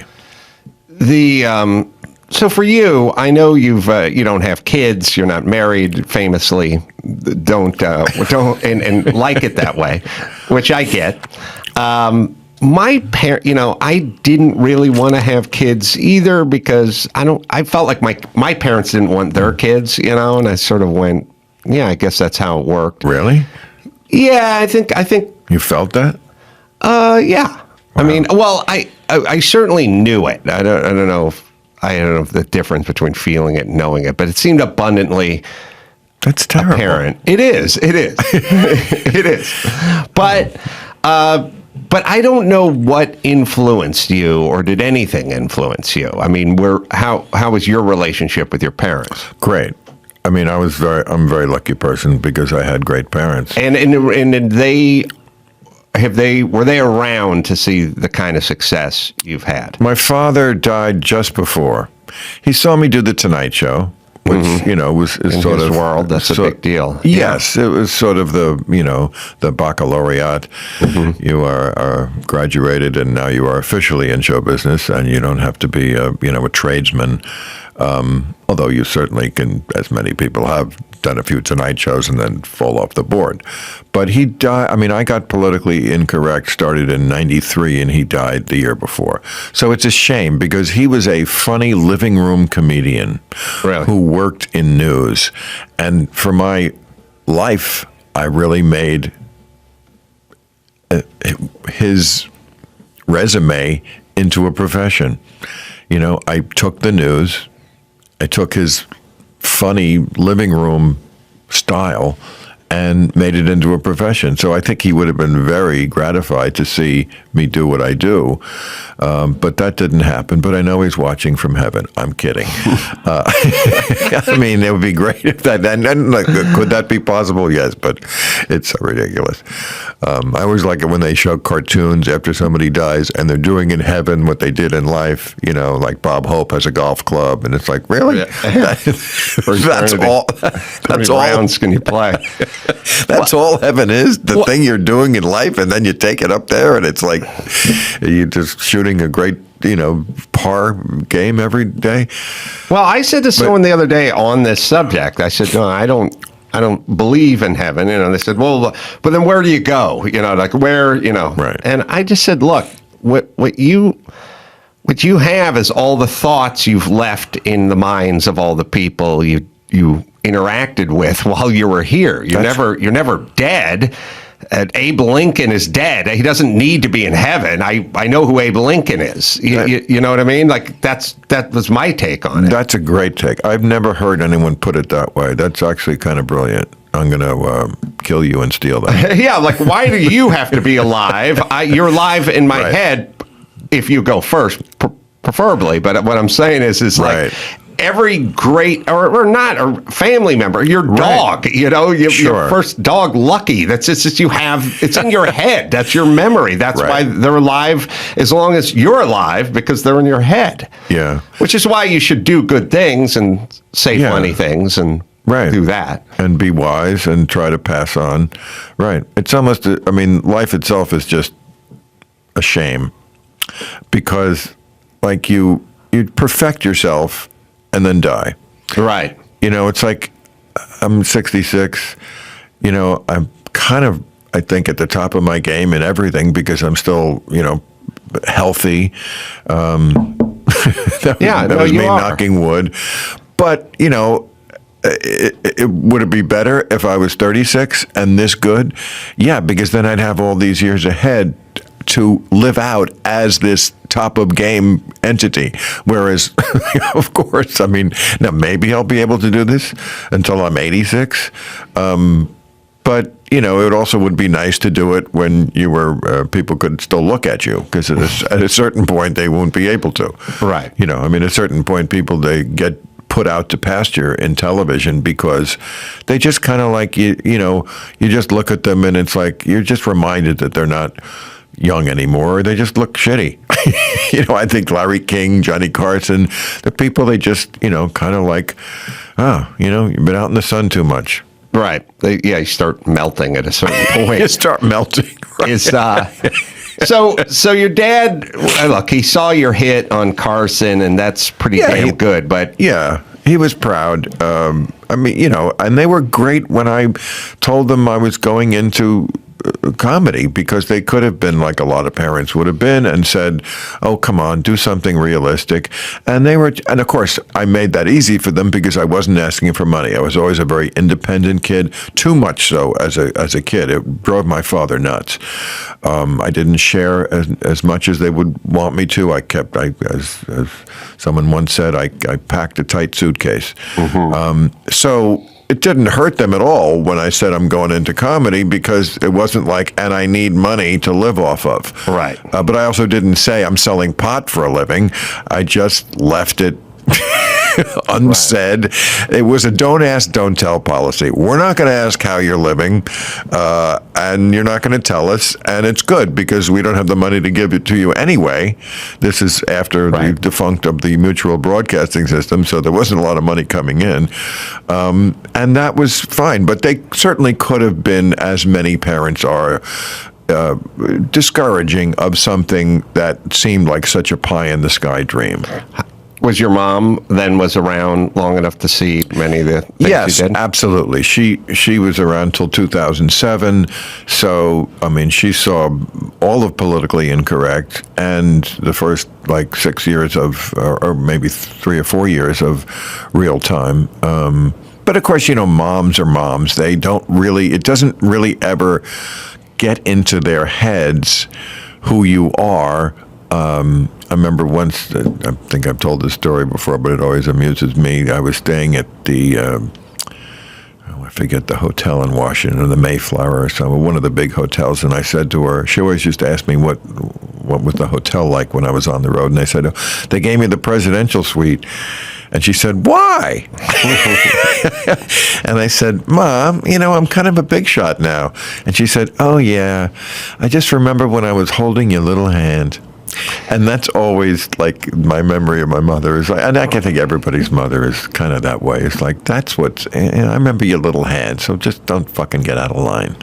So for you, I know you don't have kids, you're not married, famously, don't and like it that way, which I get. My parent, I didn't really want to have kids either because I felt like my parents didn't want their kids, and I sort of went, yeah, I guess that's how it worked. Really? Yeah, I think you felt that? Yeah. Wow. I certainly knew it. I don't know if the difference between feeling it and knowing it, but it seemed abundantly that's terrible. Apparent. It is. It is. But I don't know what influenced you, or did anything influence you? How was your relationship with your parents? Great. I'm a very lucky person because I had great parents. And were they around to see the kind of success you've had? My father died just before. He saw me do the Tonight Show, which was in sort his of world. That's a big deal. Yes, it was sort of the baccalaureate. You are graduated, and now you are officially in show business, and you don't have to be a tradesman. Although you certainly can, as many people have done a few Tonight Shows and then fall off the board. But he died. I got politically incorrect, started in 93, and he died the year before. So it's a shame because he was a funny living room comedian who worked in news. And for my life, I really made his resume into a profession. I took the news. I took his funny living room style and made it into a profession. So I think he would have been very gratified to see me do what I do. But that didn't happen. But I know he's watching from heaven. I'm kidding. I mean, it would be great if that, could that be possible? Yes, but it's so ridiculous. I always like it when they show cartoons after somebody dies and they're doing in heaven what they did in life, like Bob Hope has a golf club. And it's like, really? Yeah. That's all. That's all. Rounds can you play? That's all heaven is, the thing you're doing in life, and then you take it up there, and it's like you're just shooting a great, par game every day. Well, I said to someone the other day on this subject, I said, no, I don't believe in heaven. They said, well, but then where do you go? Like where, Right. And I just said, look, what you have is all the thoughts you've left in the minds of all the people you interacted with while you were here. You're never dead. Abe Lincoln is dead. He doesn't need to be in heaven. I know who Abe Lincoln is. You know what I mean? Like that was my take on it. That's a great take. I've never heard anyone put it that way. That's actually kind of brilliant. I'm going to kill you and steal that. Yeah, like why do you have to be alive? You're alive in my head if you go first, preferably. But what I'm saying is like every great or not a family member, your dog, your first dog, Lucky. That's just you have. It's in your head. That's your memory. That's why they're alive as long as you're alive because they're in your head. Yeah, which is why you should do good things and say funny things and do that and be wise and try to pass on. Right. It's almost. Life itself is just a shame because, like you perfect yourself and then die. Right. It's like I'm 66. I'm kind of, I think, at the top of my game in everything because I'm still, healthy. That was me knocking wood. But, would it be better if I was 36 and this good? Yeah, because then I'd have all these years ahead to live out as this top of game entity. Whereas, of course, now maybe I'll be able to do this until I'm 86. But, it also would be nice to do it when you were, people could still look at you because at a certain point they won't be able to. Right. At a certain point they get put out to pasture in television because they just kind of like, you just look at them and it's like, you're just reminded that they're not young anymore. They just look shitty. I think Larry King, Johnny Carson, the people they just, kind of like, you've been out in the sun too much. Right. You start melting at a certain point. You start melting. Right. So your dad, look, he saw your hit on Carson, and that's pretty damn good. But yeah, he was proud. And they were great when I told them I was going into comedy because they could have been like a lot of parents would have been and said, oh, come on, do something realistic. And of course, I made that easy for them because I wasn't asking for money. I was always a very independent kid, too much so as a kid. It drove my father nuts. I didn't share as much as they would want me to. As someone once said, I packed a tight suitcase. Mm-hmm. So it didn't hurt them at all when I said I'm going into comedy because it wasn't like, and I need money to live off of. Right. But I also didn't say I'm selling pot for a living. I just left it unsaid. Right. It was a don't ask, don't tell policy. We're not going to ask how you're living, and you're not going to tell us, and it's good because we don't have the money to give it to you anyway. This is after the defunct of the mutual broadcasting system, so there wasn't a lot of money coming in, and that was fine. But they certainly could have been, as many parents are, discouraging of something that seemed like such a pie-in-the-sky dream. Was your mom then around long enough to see many of the things yes, you did? Absolutely. She was around till 2007. So, she saw all of Politically Incorrect and the first 6 years of, or maybe 3 or 4 years of Real Time. But of course, moms are moms. It doesn't really ever get into their heads who you are I remember once, I think I've told this story before, but it always amuses me. I was staying at I forget the hotel in Washington, the Mayflower or something, one of the big hotels. And I said to her, she always used to ask me what was the hotel like when I was on the road. And I said, oh, they gave me the presidential suite. And she said, why? And I said, Mom, I'm kind of a big shot now. And she said, oh, yeah, I just remember when I was holding your little hand. And that's always like my memory of my mother is like, and I can think everybody's mother is kind of that way. It's like, that's I remember your little hand, so just don't fucking get out of line.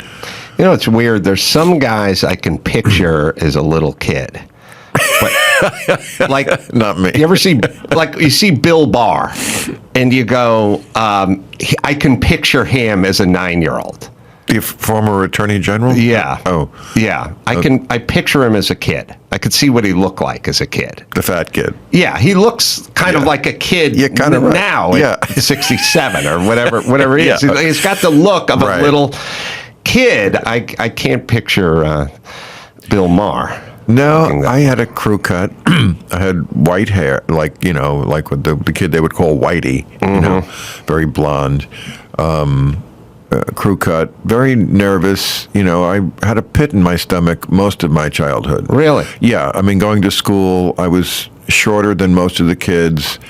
It's weird. There's some guys I can picture as a little kid. But, like, not me. You ever see, you see Bill Barr, and you go, I can picture him as a 9-year-old. The former attorney general? Yeah. Oh. Yeah. I picture him as a kid. I could see what he looked like as a kid. The fat kid. Yeah. He looks kind of like a kid now at 67 or whatever he is. He's got the look of a little kid. I can't picture Bill Maher. No, I had a crew cut. I had white hair, like what the kid they would call Whitey, very blonde. Crew cut, very nervous. I had a pit in my stomach most of my childhood. Really? Yeah. I mean, going to school, I was shorter than most of the kids.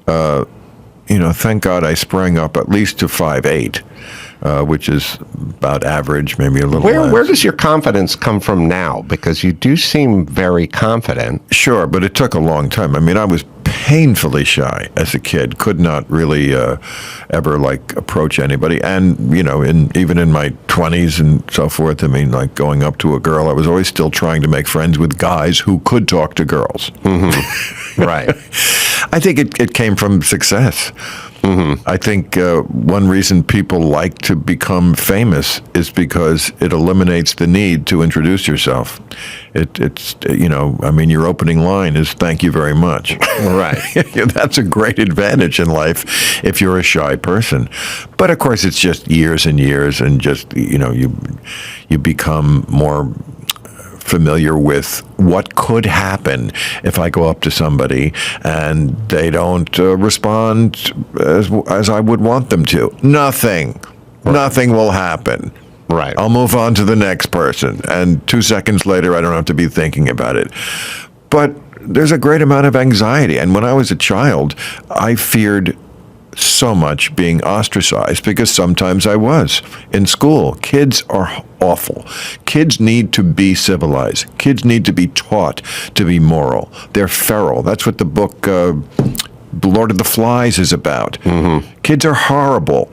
Thank God I sprang up at least to 5'8", which is about average, maybe a little less. Where does your confidence come from now? Because you do seem very confident. Sure, but it took a long time. I mean, I was painfully shy as a kid, could not really ever approach anybody. And, even in my 20s and so forth, I mean, going up to a girl, I was always still trying to make friends with guys who could talk to girls. Mm-hmm. Right. I think it came from success. Mm-hmm. I think one reason people like to become famous is because it eliminates the need to introduce yourself. It's your opening line is "Thank you very much." Right. That's a great advantage in life if you're a shy person. But of course, it's just years and years, and just you become more familiar with what could happen if I go up to somebody and they don't respond as I would want them to. Nothing will happen. Right. I'll move on to the next person, and 2 seconds later, I don't have to be thinking about it. But there's a great amount of anxiety, and when I was a child, I feared so much being ostracized because sometimes I was. In school, kids are awful. Kids need to be civilized. Kids need to be taught to be moral. They're feral. That's what the book Lord of the Flies is about. Mm-hmm. Kids are horrible,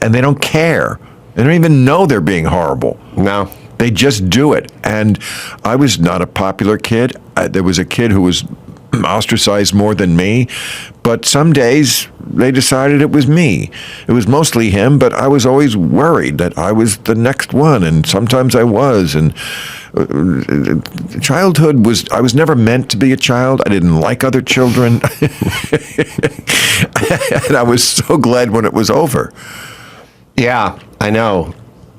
and they don't care. They don't even know they're being horrible. No. They just do it. And I was not a popular kid. There was a kid who was ostracized more than me, but some days they decided it was me. It was mostly him, but I was always worried that I was the next one, and sometimes I was. And childhood I was never meant to be a child. I didn't like other children. And I was so glad when it was over. Yeah, I know.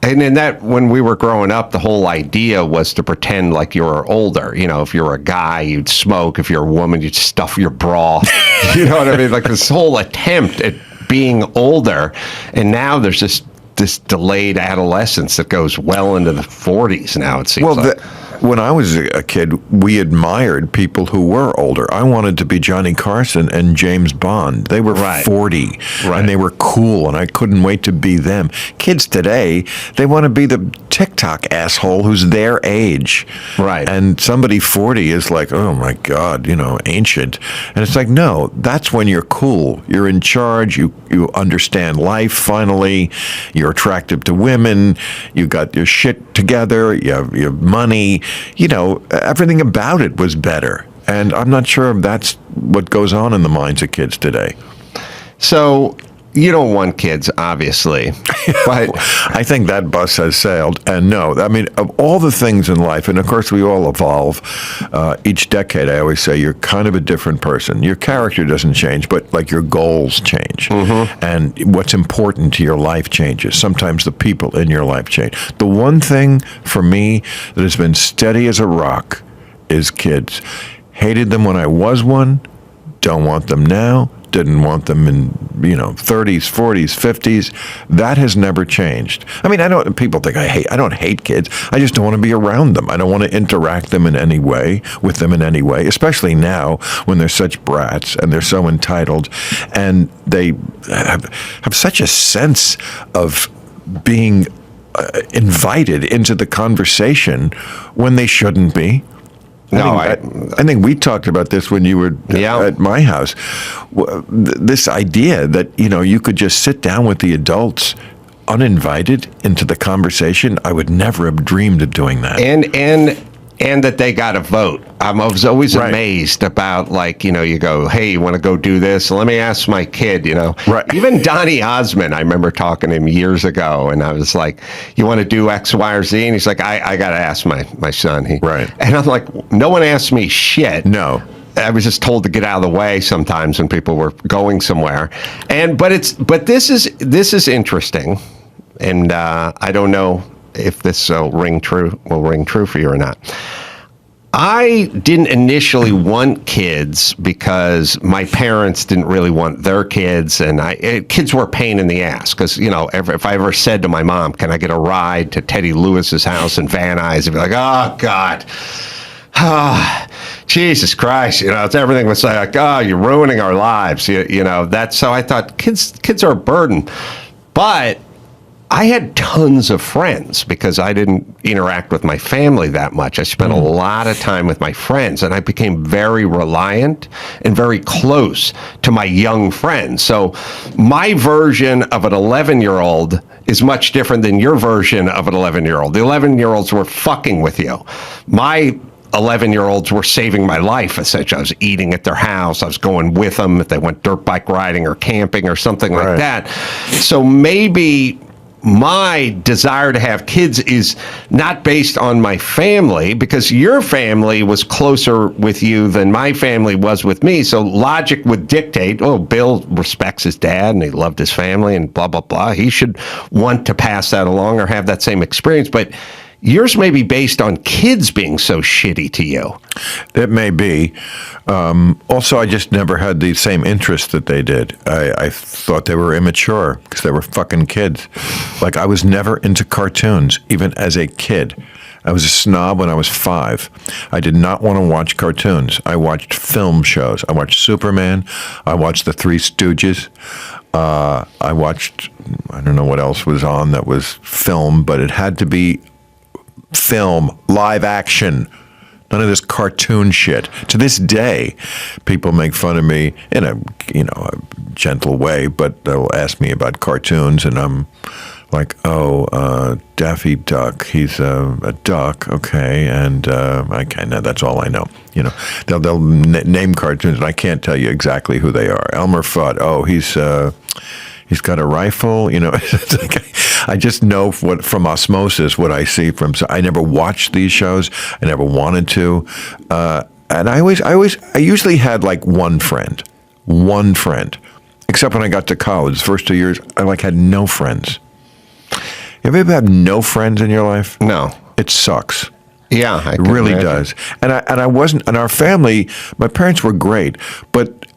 And in that, when we were growing up, the whole idea was to pretend like you were older. If you're a guy, you'd smoke. If you're a woman, you'd stuff your bra. You know what I mean? Like this whole attempt at being older. And now there's this delayed adolescence that goes well into the 40s now, it seems like. When I was a kid, we admired people who were older. I wanted to be Johnny Carson and James Bond. They were 40, and they were cool, and I couldn't wait to be them. Kids today, they want to be the TikTok asshole who's their age. Right. And somebody 40 is like, oh my God, ancient. And it's like, no, that's when you're cool. You're in charge. You understand life finally. You're attractive to women. You got your shit together. You have money. Everything about it was better. And I'm not sure if that's what goes on in the minds of kids today. So you don't want kids, obviously. But I think that bus has sailed. And no, I mean, of all the things in life, and of course we all evolve, each decade I always say you're kind of a different person. Your character doesn't change, but your goals change. Mm-hmm. And what's important to your life changes. Sometimes the people in your life change. The one thing for me that has been steady as a rock is kids. Hated them when I was one. Don't want them now. Didn't want them in, 30s, 40s, 50s. That has never changed. I mean, people think I don't hate kids. I just don't want to be around them. I don't want to interact with them in any way, especially now when they're such brats and they're so entitled and they have such a sense of being invited into the conversation when they shouldn't be. I think we talked about this when you were at my house. This idea that, you could just sit down with the adults uninvited into the conversation. I would never have dreamed of doing that. And that they got a vote. I was always amazed about, you go, hey, you want to go do this? Let me ask my kid, Right. Even Donny Osmond, I remember talking to him years ago, and I was like, you want to do X, Y, or Z? And he's like, I got to ask my son. Right. And I'm like, no one asked me shit. No. I was just told to get out of the way sometimes when people were going somewhere. But this is interesting, and I don't know if this will ring true for you or not. I didn't initially want kids because my parents didn't really want their kids, and kids were a pain in the ass because, if I ever said to my mom, can I get a ride to Teddy Lewis's house in Van Nuys, I'd be like, oh, God. Jesus Christ, it's everything was like, oh, you're ruining our lives. So I thought kids are a burden. But I had tons of friends because I didn't interact with my family that much. I spent a lot of time with my friends, and I became very reliant and very close to my young friends. So my version of an 11-year-old is much different than your version of an 11-year-old. The 11-year-olds were fucking with you. My 11-year-olds were saving my life, essentially. I was eating at their house. I was going with them if they went dirt bike riding or camping or something like that. So maybe my desire to have kids is not based on my family, because your family was closer with you than my family was with me. So logic would dictate, Bill respects his dad and he loved his family and blah, blah, blah. He should want to pass that along or have that same experience. But yours may be based on kids being so shitty to you. It may be. Also, I just never had the same interests that they did. I thought they were immature because they were fucking kids. Like, I was never into cartoons, even as a kid. I was a snob when I was 5. I did not want to watch cartoons. I watched film shows. I watched Superman. I watched The Three Stooges. I watched, I don't know what else was on that was film, but it had to be film, live action. None of this cartoon shit. To this day, people make fun of me in a gentle way, but they'll ask me about cartoons, and I'm like, Daffy Duck. He's a duck, okay, and no, that's all I know. They'll name cartoons, and I can't tell you exactly who they are. Elmer Fudd. He's got a rifle. It's like, I just know from osmosis what I see from. So I never watched these shows. I never wanted to, and I usually had like one friend, except when I got to college. The first 2 years, I had no friends. You ever have no friends in your life? No, it sucks. Yeah, it really does. And I wasn't. And our family, my parents were great, but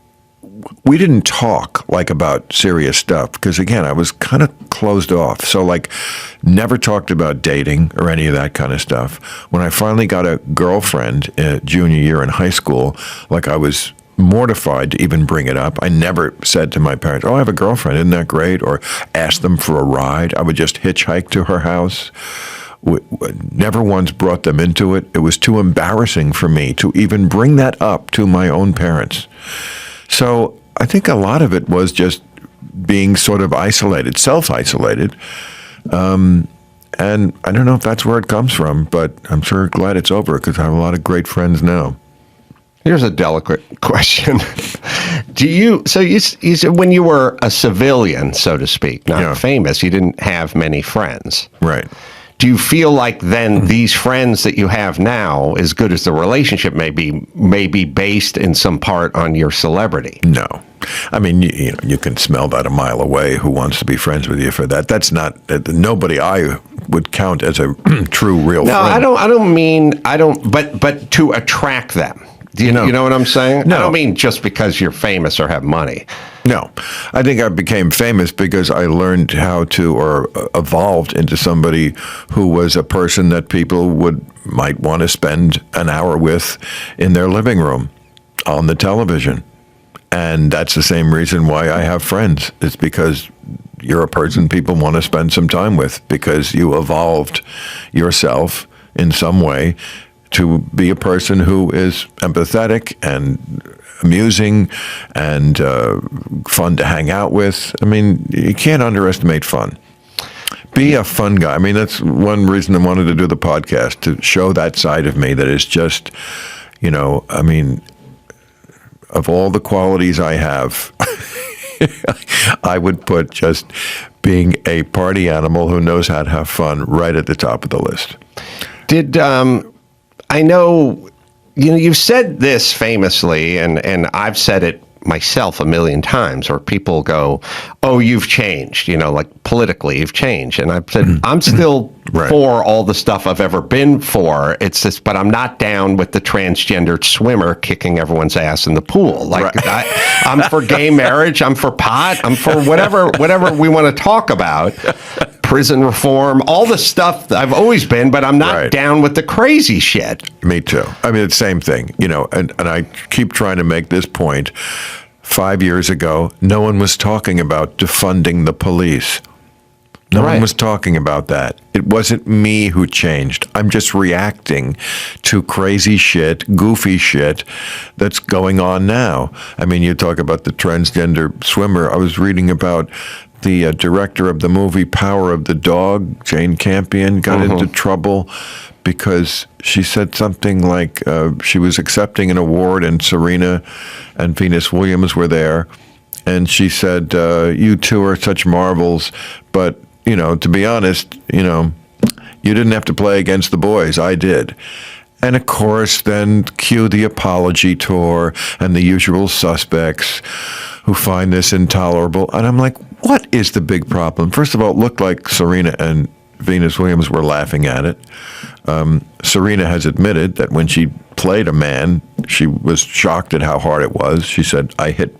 we didn't talk about serious stuff because, again, I was kind of closed off. So never talked about dating or any of that kind of stuff. When I finally got a girlfriend junior year in high school, I was mortified to even bring it up. I never said to my parents, I have a girlfriend, isn't that great? Or asked them for a ride. I would just hitchhike to her house. Never once brought them into it. It was too embarrassing for me to even bring that up to my own parents. So I think a lot of it was just being sort of isolated, self-isolated. And I don't know if that's where it comes from, but I'm sure glad it's over because I have a lot of great friends now. Here's a delicate question. You said when you were a civilian, so to speak, not famous, you didn't have many friends. Right. Do you feel like then these friends that you have now, as good as the relationship may be based in some part on your celebrity? No. I mean, you can smell that a mile away who wants to be friends with you for that. That's not, nobody I would count as a true, real friend. No, but to attract them. You know what I'm saying? No. I don't mean just because you're famous or have money. No, I think I became famous because I learned how to, or evolved into somebody who was a person that people might want to spend an hour with in their living room on the television. And that's the same reason why I have friends. It's because you're a person people want to spend some time with, because you evolved yourself in some way to be a person who is empathetic and amusing and fun to hang out with. I mean, you can't underestimate fun. Be a fun guy. I mean, that's one reason I wanted to do the podcast, to show that side of me that is just, I mean, of all the qualities I have, I would put just being a party animal who knows how to have fun right at the top of the list. Did I know, you've said this famously, and I've said it myself a million times, where people go, oh, you've changed, like politically you've changed. And I've said, I'm still Right. for all the stuff I've ever been for. It's just, but I'm not down with the transgendered swimmer kicking everyone's ass in the pool. Like, right. I'm for gay marriage. I'm for pot. I'm for whatever we want to talk about. Prison reform, all the stuff that I've always been, but I'm not Right. down with the crazy shit. Me too. I mean, it's the same thing, and I keep trying to make this point. 5 years ago, no one was talking about defunding the police. No Right. one was talking about that. It wasn't me who changed. I'm just reacting to crazy shit, goofy shit that's going on now. I mean, you talk about the transgender swimmer. I was reading about the director of the movie Power of the Dog, Jane Campion, got into trouble because she said something like she was accepting an award and Serena and Venus Williams were there. And she said, you two are such marvels, but to be honest, you didn't have to play against the boys. I did. And of course, then cue the apology tour and the usual suspects who find this intolerable. And I'm like, what is the big problem? First of all, it looked like Serena and Venus Williams were laughing at it. Serena has admitted that when she played a man, she was shocked at how hard it was. She said, I hit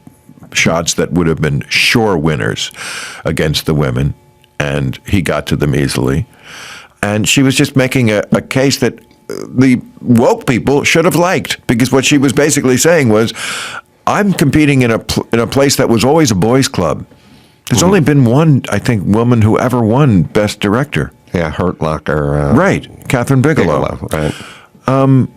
shots that would have been sure winners against the women, and he got to them easily. And she was just making a case that the woke people should have liked, because what she was basically saying was, I'm competing in a place that was always a boys' club. There's only been one, I think, woman who ever won Best Director. Yeah, Hurt Locker. Right, Catherine Bigelow. Right.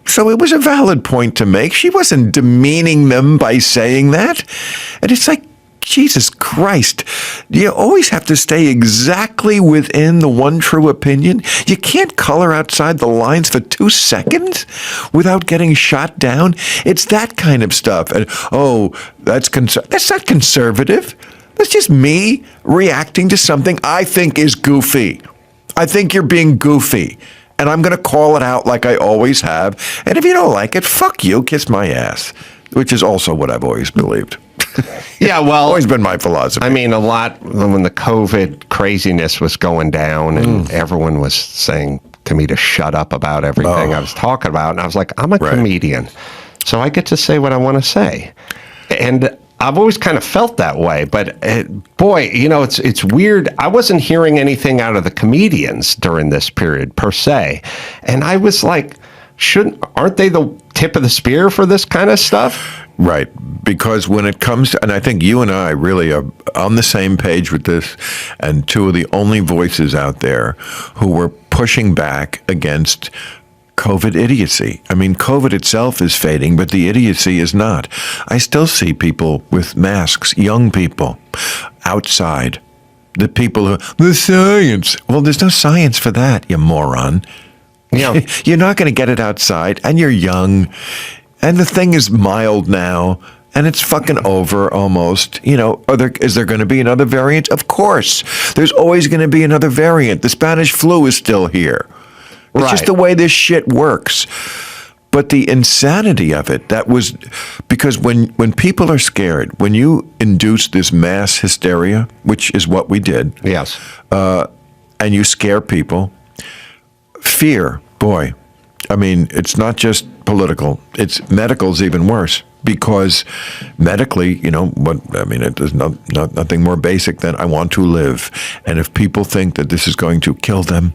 So it was a valid point to make. She wasn't demeaning them by saying that. And it's like, Jesus Christ, you always have to stay exactly within the one true opinion. You can't color outside the lines for 2 seconds without getting shot down. It's that kind of stuff. And, that's not conservative. That's just me reacting to something I think is goofy. I think you're being goofy. And I'm going to call it out like I always have. And if you don't like it, fuck you, kiss my ass. Which is also what I've always believed. Yeah, well, always been my philosophy. I mean, a lot when the COVID craziness was going down and everyone was saying to me to shut up about everything I was talking about. And I was like, I'm a comedian, so I get to say what I want to say. And I've always kind of felt that way. But boy, it's weird. I wasn't hearing anything out of the comedians during this period per se. And I was like, aren't they the tip of the spear for this kind of stuff? Right. Because when it comes to, and I think you and I really are on the same page with this, and two of the only voices out there who were pushing back against COVID idiocy. I mean, COVID itself is fading, but the idiocy is not. I still see people with masks, young people, outside. The people who, the science. Well, there's no science for that, you moron. Yeah. You're not going to get it outside, and you're young, and the thing is mild now, and it's fucking over almost. Is there going to be another variant? Of course. There's always going to be another variant. The Spanish flu is still here. It's just the way this shit works. But the insanity of it, that was because when people are scared, when you induce this mass hysteria, which is what we did, yes, and you scare people, fear, boy, I mean, it's not just political. It's medical's even worse, because medically, there's nothing more basic than I want to live. And if people think that this is going to kill them,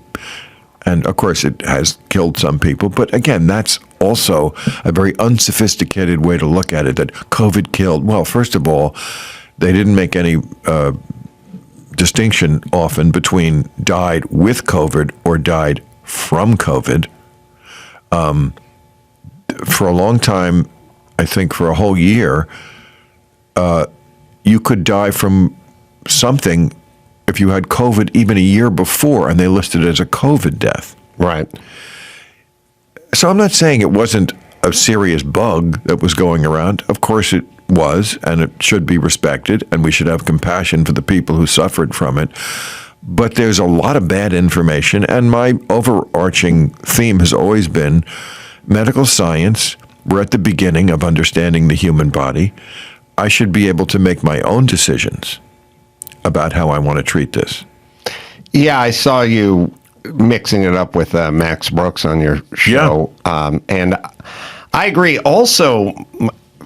and of course it has killed some people, but again, that's also a very unsophisticated way to look at it, that COVID killed. Well, first of all, they didn't make any distinction often between died with COVID or died from COVID. For a long time, I think for a whole year, you could die from something if you had COVID even a year before, and they listed it as a COVID death. Right. So I'm not saying it wasn't a serious bug that was going around. Of course it was, and it should be respected, and we should have compassion for the people who suffered from it. But there's a lot of bad information, and my overarching theme has always been medical science. We're at the beginning of understanding the human body. I should be able to make my own decisions about how I want to treat this. Yeah, I saw you mixing it up with Max Brooks on your show. Yeah. And I agree. Also,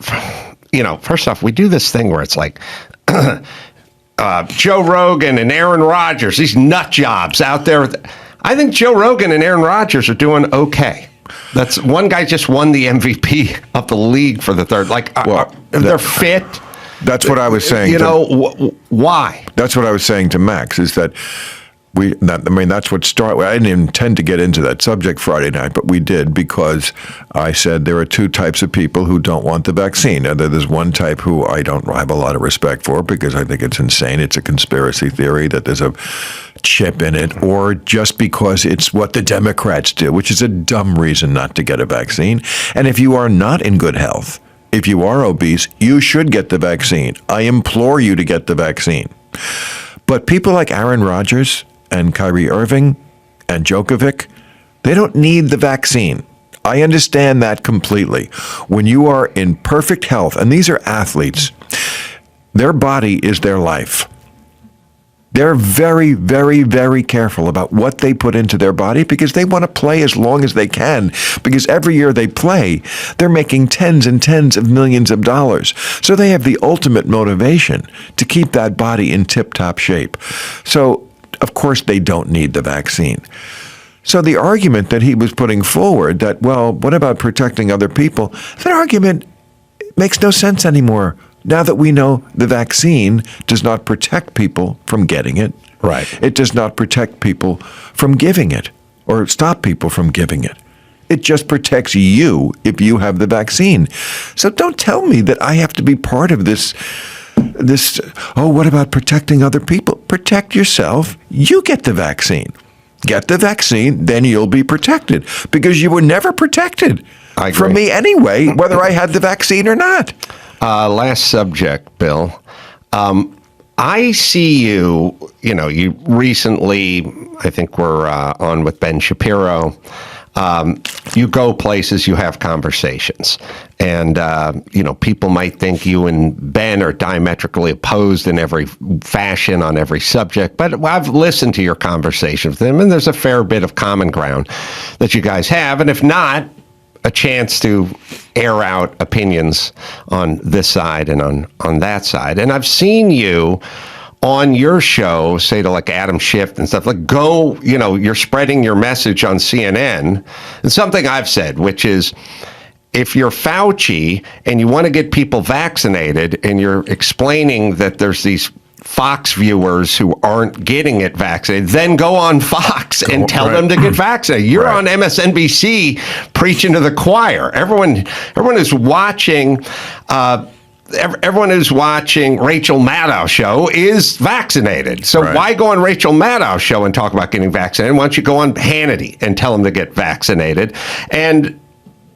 first off, we do this thing where it's like Joe Rogan and Aaron Rodgers, these nut jobs out there. I think Joe Rogan and Aaron Rodgers are doing okay. That's one guy just won the MVP of the league for the third. They're fit. That's what I was saying. Why? That's what I was saying to Max, is that that's what started. I didn't intend to get into that subject Friday night, but we did, because I said there are two types of people who don't want the vaccine. Now, there's one type who I don't have a lot of respect for, because I think it's insane. It's a conspiracy theory that there's a chip in it, or just because it's what the Democrats do, which is a dumb reason not to get a vaccine. And if you are not in good health, if you are obese, you should get the vaccine. I implore you to get the vaccine. But people like Aaron Rodgers and Kyrie Irving and Djokovic, they don't need the vaccine. I understand that completely. When you are in perfect health, and these are athletes, their body is their life. They're very, very, very careful about what they put into their body, because they want to play as long as they can, because every year they play, they're making tens and tens of millions of dollars. So they have the ultimate motivation to keep that body in tip-top shape. So, of course, they don't need the vaccine. So the argument that he was putting forward that, well, what about protecting other people? That argument makes no sense anymore. Now that we know the vaccine does not protect people from getting it. Right. It does not protect people from giving it, or stop people from giving it. It just protects you if you have the vaccine. So don't tell me that I have to be part of this, what about protecting other people? Protect yourself. You get the vaccine. Get the vaccine, then you'll be protected, because you were never protected from me anyway, whether I had the vaccine or not. Last subject, Bill. I see you recently, I think we're on with Ben Shapiro. You go places, you have conversations. And, people might think you and Ben are diametrically opposed in every fashion on every subject. But I've listened to your conversation with him, and there's a fair bit of common ground that you guys have. And if not, a chance to air out opinions on this side and on that side. And I've seen you on your show say to like Adam Schiff and stuff, like, go, you're spreading your message on CNN. And something I've said, which is, if you're Fauci and you want to get people vaccinated and you're explaining that there's these Fox viewers who aren't getting it vaccinated, then go on Fox and tell them to get vaccinated. You're on MSNBC preaching to the choir. Everyone is watching. Everyone who's watching Rachel Maddow's show is vaccinated. So why go on Rachel Maddow's show and talk about getting vaccinated? Why don't you go on Hannity and tell them to get vaccinated? And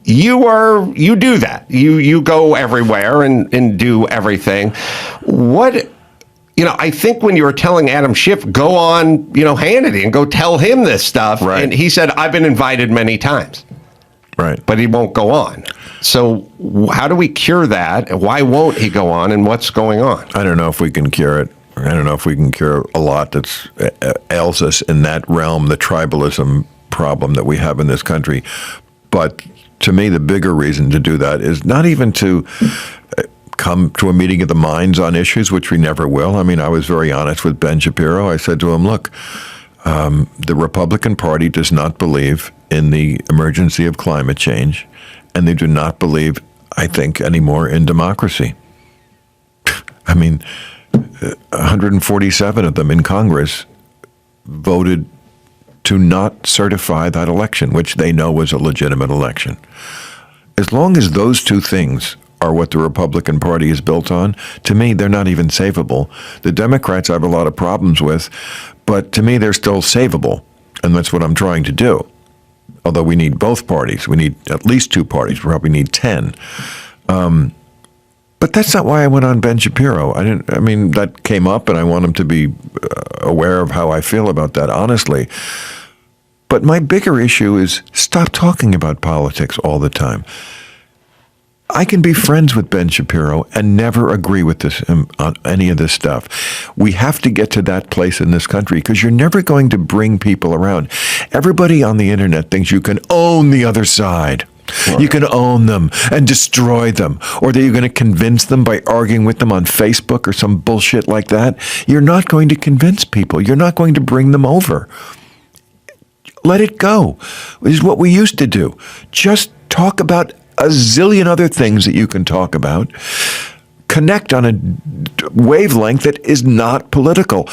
you do that. You go everywhere and do everything. I think when you were telling Adam Schiff, go on, Hannity and go tell him this stuff. Right. And he said, I've been invited many times. Right. But he won't go on. So how do we cure that? And why won't he go on? And what's going on? I don't know if we can cure it. I don't know if we can cure a lot that ails us in that realm, the tribalism problem that we have in this country. But to me, the bigger reason to do that is not even to come to a meeting of the minds on issues, which we never will. I mean, I was very honest with Ben Shapiro. I said to him, look, the Republican Party does not believe in the emergency of climate change, and they do not believe, I think, anymore in democracy. I mean, 147 of them in Congress voted to not certify that election, which they know was a legitimate election. As long as those two things are what the Republican Party is built on, to me, they're not even savable. The Democrats I have a lot of problems with, but to me, they're still savable, and that's what I'm trying to do. Although we need both parties. We need at least two parties. We probably need 10. But that's not why I went on Ben Shapiro. I mean, that came up, and I want him to be aware of how I feel about that, honestly. But my bigger issue is stop talking about politics all the time. I can be friends with Ben Shapiro and never agree with this on any of this stuff. We have to get to that place in this country because you're never going to bring people around. Everybody on the internet thinks you can own the other side. Right. You can own them and destroy them, or that you're going to convince them by arguing with them on Facebook or some bullshit like that. You're not going to convince people. You're not going to bring them over. Let it go. This is what we used to do. Just talk about a zillion other things that you can talk about. Connect on a wavelength that is not political.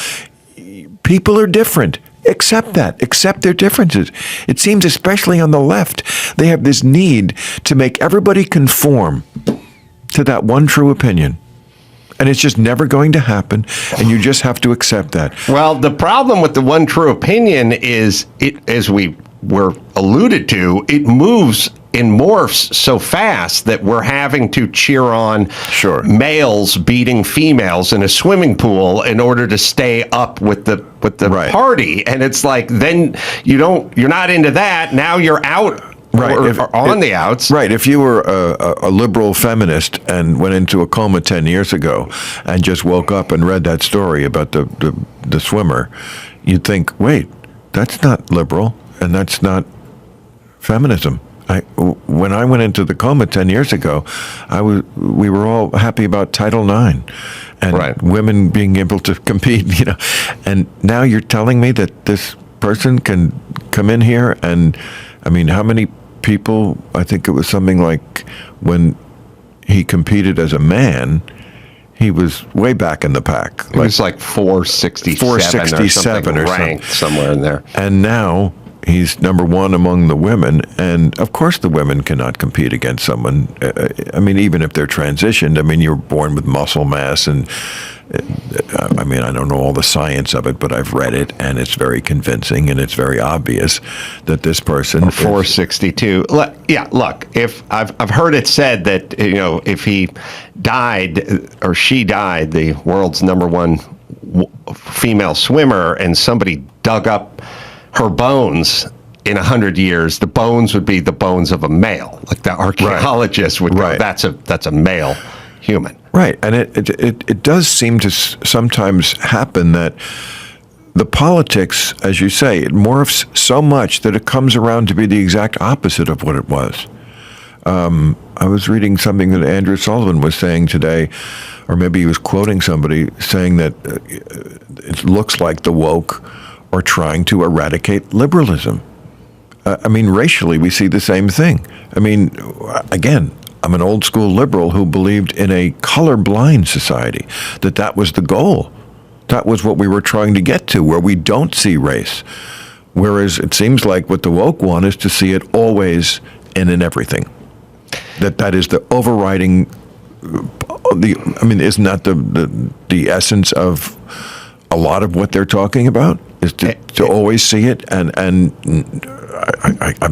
People are different. Accept that. Accept their differences. It seems, especially on the left, they have this need to make everybody conform to that one true opinion. And it's just never going to happen, and you just have to accept that. Well, the problem with the one true opinion is, it, as we were alluded to, it moves and morphs so fast that we're having to cheer on males beating females in a swimming pool in order to stay up with the Right. party. And it's like, then you're not into that. Now you're out. Right. Or on the outs. Right. If you were a liberal feminist and went into a coma 10 years ago and just woke up and read that story about the swimmer, you'd think, wait, that's not liberal and that's not feminism. When I went into the coma 10 years ago, we were all happy about Title IX and women being able to compete, and now you're telling me that this person can come in here and, I mean, how many people, I think it was something like when he competed as a man, he was way back in the pack. It was like 467 or ranked somewhere in there. And now he's number one among the women, and of course the women cannot compete against someone. I mean, even if they're transitioned, I mean, you're born with muscle mass, and I mean, I don't know all the science of it, but I've read it, and it's very convincing, and it's very obvious that this person 462. Yeah, look, if I've heard it said that if he died or she died, the world's number one female swimmer, and somebody dug up her bones in 100 years, the bones would be the bones of a male. Like the archaeologist would go, that's a male human. Right, and it does seem to sometimes happen that the politics, as you say, it morphs so much that it comes around to be the exact opposite of what it was. I was reading something that Andrew Sullivan was saying today, or maybe he was quoting somebody saying that it looks like the woke are trying to eradicate liberalism. I mean, racially, we see the same thing. I mean, again, I'm an old school liberal who believed in a colorblind society, that was the goal. That was what we were trying to get to, where we don't see race. Whereas it seems like what the woke want is to see it always and in everything. That is the overriding, isn't that the essence of a lot of what they're talking about? Is to always see it, and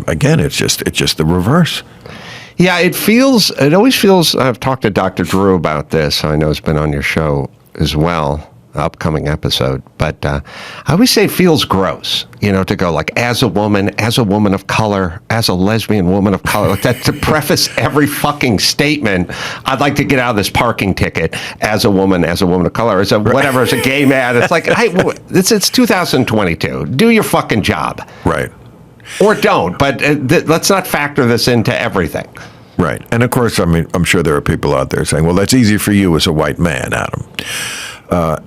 again, it's just the reverse. Yeah, it always feels, I've talked to Dr. Drew about this. I know it's been on your show as well, upcoming episode, but I always say it feels gross, to go like, as a woman of color, as a lesbian woman of color, like that, to preface every fucking statement, I'd like to get out of this parking ticket as a woman of color, as a whatever, as a gay man. It's like, hey, it's 2022. Do your fucking job. Right. Or don't, but let's not factor this into everything. Right. And of course, I mean, I'm sure there are people out there saying, well, that's easy for you as a white man, Adam.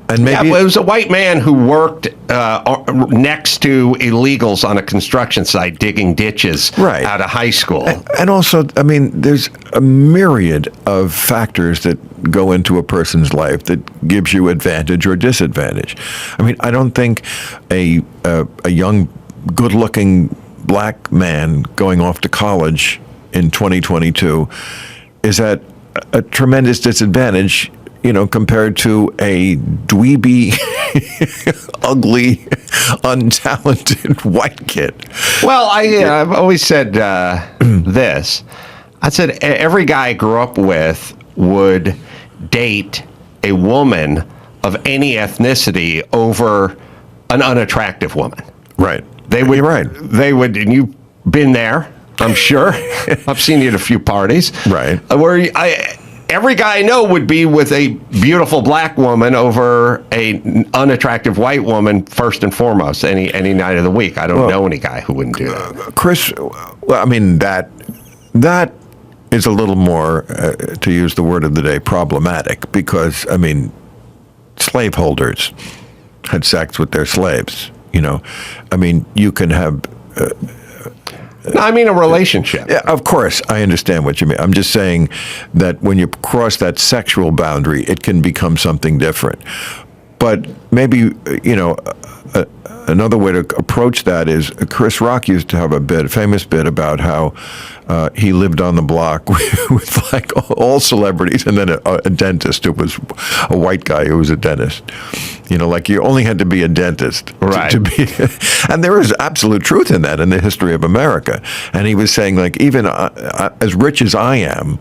And maybe it was a white man who worked next to illegals on a construction site digging ditches out of high school. And also, I mean, there's a myriad of factors that go into a person's life that gives you advantage or disadvantage. I mean, I don't think a young, good-looking black man going off to college in 2022 is at a tremendous disadvantage, you know, compared to a dweeby, ugly, untalented white kid. Well, I've always said this. I said every guy I grew up with would date a woman of any ethnicity over an unattractive woman. Right. They would. You're right. They would, and you've been there, I'm sure. I've seen you at a few parties. Right. Where every guy I know would be with a beautiful black woman over an unattractive white woman first and foremost any night of the week. I don't know any guy who wouldn't do that. Chris, well, I mean, that is a little more, to use the word of the day, problematic because, I mean, slaveholders had sex with their slaves, you know. I mean, you can have... No, I mean a relationship. Yeah, of course, I understand what you mean. I'm just saying that when you cross that sexual boundary, it can become something different. But maybe, you know, another way to approach that is Chris Rock used to have a famous bit about how he lived on the block with like all celebrities and then a dentist who was a white guy who was a dentist. You know, like you only had to be a dentist to be. And there is absolute truth in that in the history of America. And he was saying, like, even as rich as I am,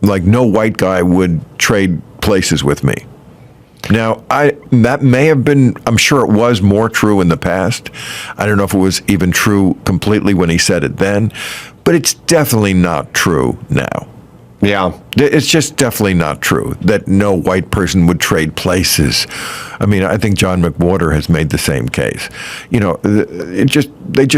like no white guy would trade places with me. Now, that may have been, I'm sure it was more true in the past. I don't know if it was even true completely when he said it then, but it's definitely not true now. Yeah. It's just definitely not true that no white person would trade places. I mean, I think John McWhorter has made the same case. You know, that's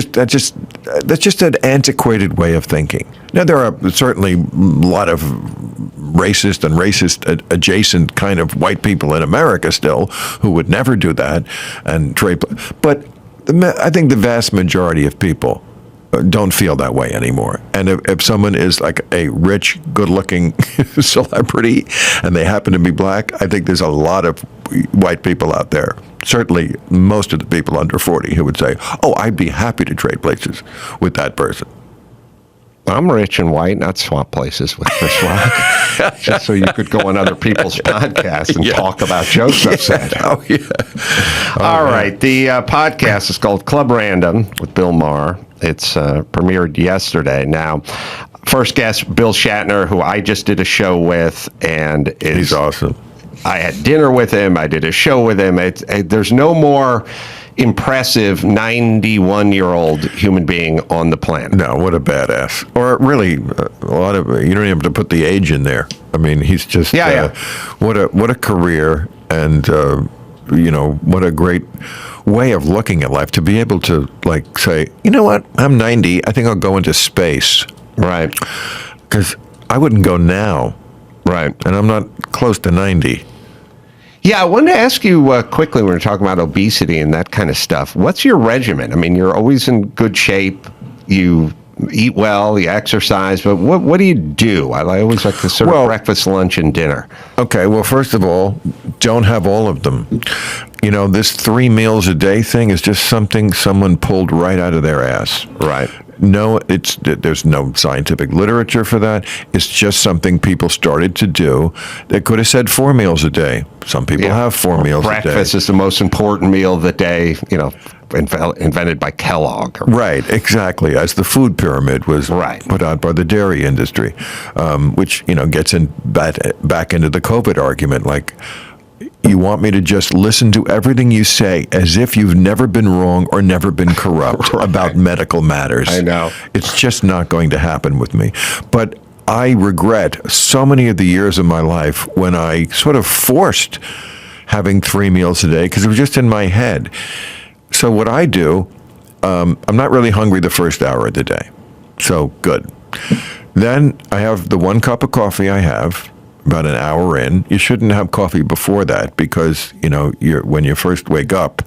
just an antiquated way of thinking. Now, there are certainly a lot of racist and racist adjacent kind of white people in America still who would never do that and trade. But I think the vast majority of people don't feel that way anymore. And if someone is like a rich, good-looking celebrity and they happen to be black, I think there's a lot of white people out there, certainly most of the people under 40, who would say, oh, I'd be happy to trade places with that person. I'm rich and white, not swap places with Chris Rock, just so you could go on other people's podcasts and talk about jokes I've said. Oh, yeah. All right. The podcast is called Club Random with Bill Maher. It's premiered yesterday. Now, first guest, Bill Shatner, who I just did a show with, and he's awesome. I had dinner with him. I did a show with him. There's no more impressive 91-year-old human being on the planet. No, what a badass. Or really, a lot of, you don't even have to put the age in there. I mean, he's just, what a career, and, you know, what a great way of looking at life, to be able to, like, say, you know what, I'm 90, I think I'll go into space. Right. Because I wouldn't go now. Right. And I'm not close to 90. Yeah, I wanted to ask you quickly, when we're talking about obesity and that kind of stuff, what's your regimen? I mean, you're always in good shape. You eat well, you exercise, but what do you do? I always like the sort of breakfast, lunch, and dinner. Okay, well, first of all, don't have all of them. You know, this 3 meals a day thing is just something someone pulled right out of their ass. Right. No, there's no scientific literature for that. It's just something people started to do. They could have said 4 meals a day. Some people have 4 meals a day. Breakfast is the most important meal of the day, you know, invented by Kellogg. Right, exactly. As the food pyramid was put out by the dairy industry, which, you know, gets back into the COVID argument. Like, you want me to just listen to everything you say as if you've never been wrong or never been corrupt about medical matters. I know. It's just not going to happen with me. But I regret so many of the years of my life when I sort of forced having 3 meals a day because it was just in my head. So what I do I'm not really hungry the first hour of the day. So good. Then I have the 1 cup of coffee I have about an hour in. You shouldn't have coffee before that because, when you first wake up,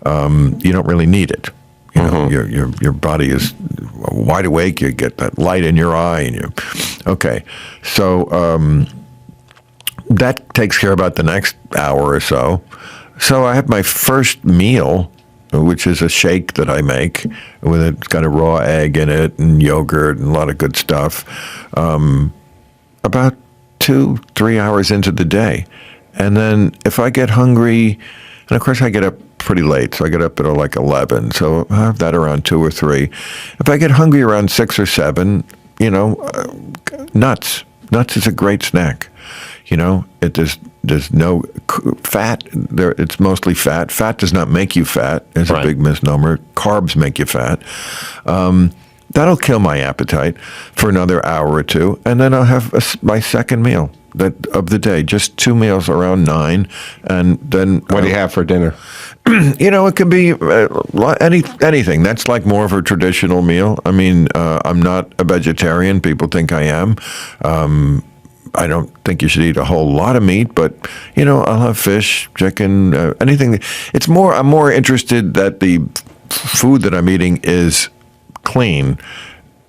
you don't really need it. Your body is wide awake. You get that light in your eye, and okay. So that takes care of about the next hour or so. So I have my first meal, which is a shake that I make. It's got a raw egg in it and yogurt and a lot of good stuff. About 2-3 hours into the day, and then if I get hungry, and of course I get up pretty late, so I get up at like 11, so I have that around 2 or 3. If I get hungry around 6 or 7, nuts. Nuts is a great snack. There's no fat there. It's mostly fat. Fat does not make you fat. It's a big misnomer. Carbs make you fat. That'll kill my appetite for another hour or 2, and then I'll have my second meal of the day. Just 2 meals around 9, and then what do you have for dinner? It could be anything. That's like more of a traditional meal. I mean, I'm not a vegetarian. People think I am. I don't think you should eat a whole lot of meat, but I'll have fish, chicken, anything. I'm more interested that the food that I'm eating is clean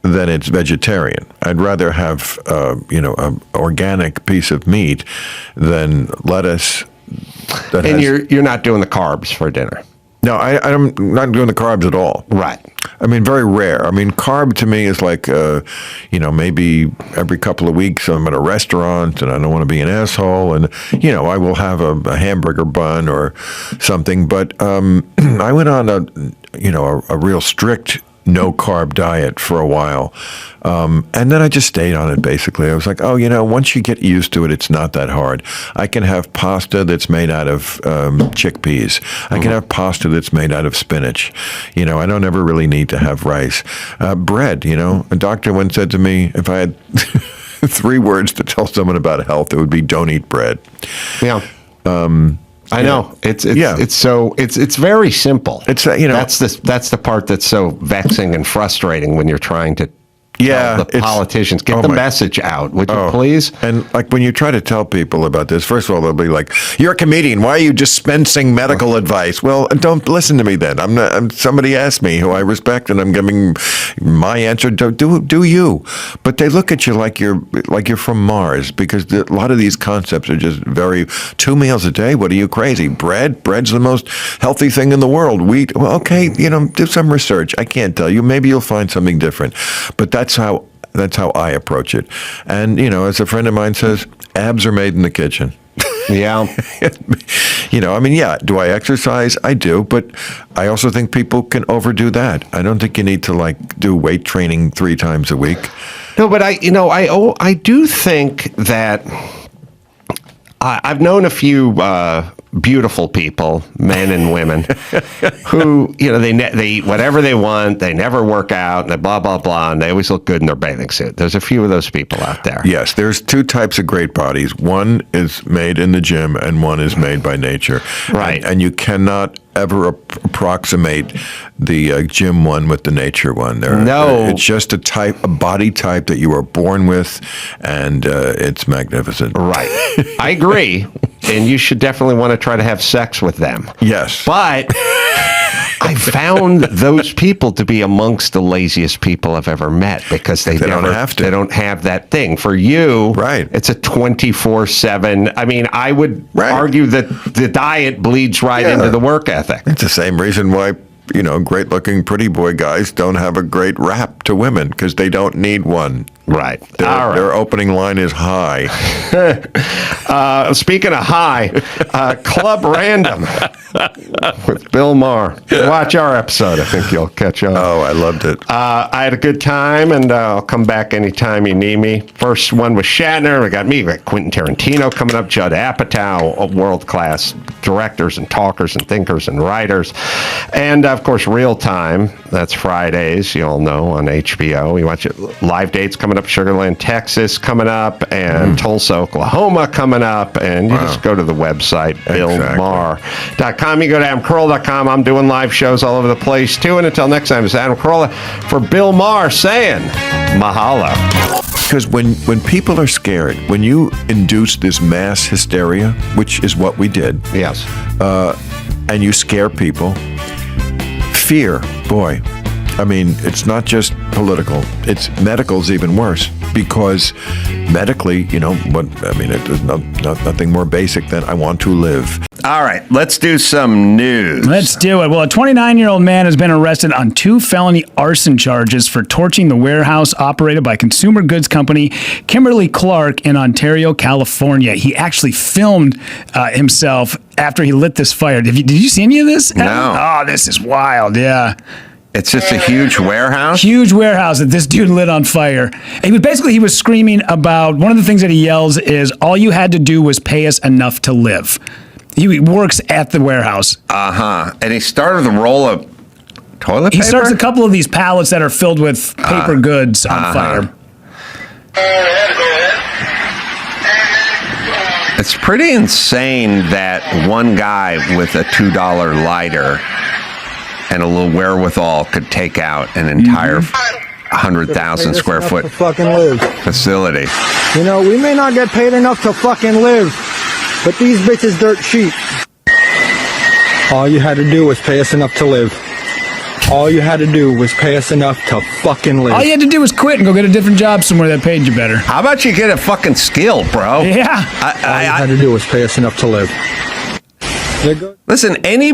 than it's vegetarian. I'd rather have an organic piece of meat than lettuce. And you're not doing the carbs for dinner. No, I'm not doing the carbs at all. Right. I mean, very rare. I mean, carb to me is like, maybe every couple of weeks I'm at a restaurant and I don't want to be an asshole, and I will have a hamburger bun or something. But I went on a real strict no carb diet for a while. And then I just stayed on it, basically. I was like, once you get used to it, it's not that hard. I can have pasta that's made out of chickpeas. I can have pasta that's made out of spinach. I don't ever really need to have rice. Bread, a doctor once said to me, if I had 3 words to tell someone about health, it would be don't eat bread. Yeah. I know it's very simple. It's that's the part that's so vexing and frustrating when you're trying to tell the politicians get the message out. Would you please? And like when you try to tell people about this, first of all, they'll be like, "You're a comedian. Why are you dispensing medical advice?" Well, don't listen to me then. Somebody asked me who I respect, and I'm giving my answer. Do you? But they look at you like you're from Mars, because a lot of these concepts are just 2 meals a day. What are you, crazy? Bread's the most healthy thing in the world. Wheat. Well, okay, do some research. I can't tell you. Maybe you'll find something different. But that's how I approach it. And, as a friend of mine says, abs are made in the kitchen. Yeah. Do I exercise? I do, but I also think people can overdo that. I don't think you need to do weight training 3 times a week. No, but I do think that I've known a few beautiful people, men and women, who they eat whatever they want. They never work out. And they blah blah blah, and they always look good in their bathing suit. There's a few of those people out there. Yes, there's 2 types of great bodies. One is made in the gym, and one is made by nature. Right, and you cannot ever approximate the gym one with the nature one. It's just a body type that you are born with, and it's magnificent. Right, I agree, and you should definitely want to try to have sex with them. Yes, but I found those people to be amongst the laziest people I've ever met, because they don't have to. They don't have that thing. For you, right? It's a 24/7. I mean, I would argue that the diet bleeds into the work ethic. It's the same reason why great-looking pretty boy guys don't have a great rap to women, because they don't need one. Right. Their opening line is high. Speaking of high, Club Random with Bill Maher. Watch our episode. I think you'll catch on. Oh, I loved it. I had a good time, and I'll come back anytime you need me. First one was Shatner. We got Quentin Tarantino coming up, Judd Apatow, world-class directors and talkers and thinkers and writers. And, of course, Real Time. That's Fridays, you all know, on HBO. We watch it. Live dates coming coming up, Sugar Land, Texas coming up, and Tulsa, Oklahoma coming up. And you just go to the website, BillMaher.com. You go to AdamCarolla.com. I'm doing live shows all over the place, too. And until next time, it's Adam Carolla for Bill Maher saying mahalo. Because when people are scared, when you induce this mass hysteria, which is what we did, Yes. And you scare people, fear, boy, I mean, it's not just political. It's medical's even worse because medically, there's nothing more basic than I want to live. All right, let's do some news. Let's do it. Well, a 29-year-old man has been arrested on 2 felony arson charges for torching the warehouse operated by consumer goods company Kimberly-Clark in Ontario, California. He actually filmed himself after he lit this fire. Did you see any of this? No. Oh, this is wild. Yeah. It's just a huge warehouse? Huge warehouse that this dude lit on fire. And he was screaming about, one of the things that he yells is, all you had to do was pay us enough to live. He works at the warehouse. And he started the roll of toilet paper? He starts a couple of these pallets that are filled with paper goods on fire. It's pretty insane that one guy with a $2 lighter and a little wherewithal could take out an entire 100,000 square foot facility. We may not get paid enough to fucking live, but these bitches dirt cheap. All you had to do was pay us enough to live. All you had to do was pay us enough to fucking live. All you had to do was quit and go get a different job somewhere that paid you better. How about you get a fucking skill, bro? Yeah. All you had to do was pay us enough to live. Listen, any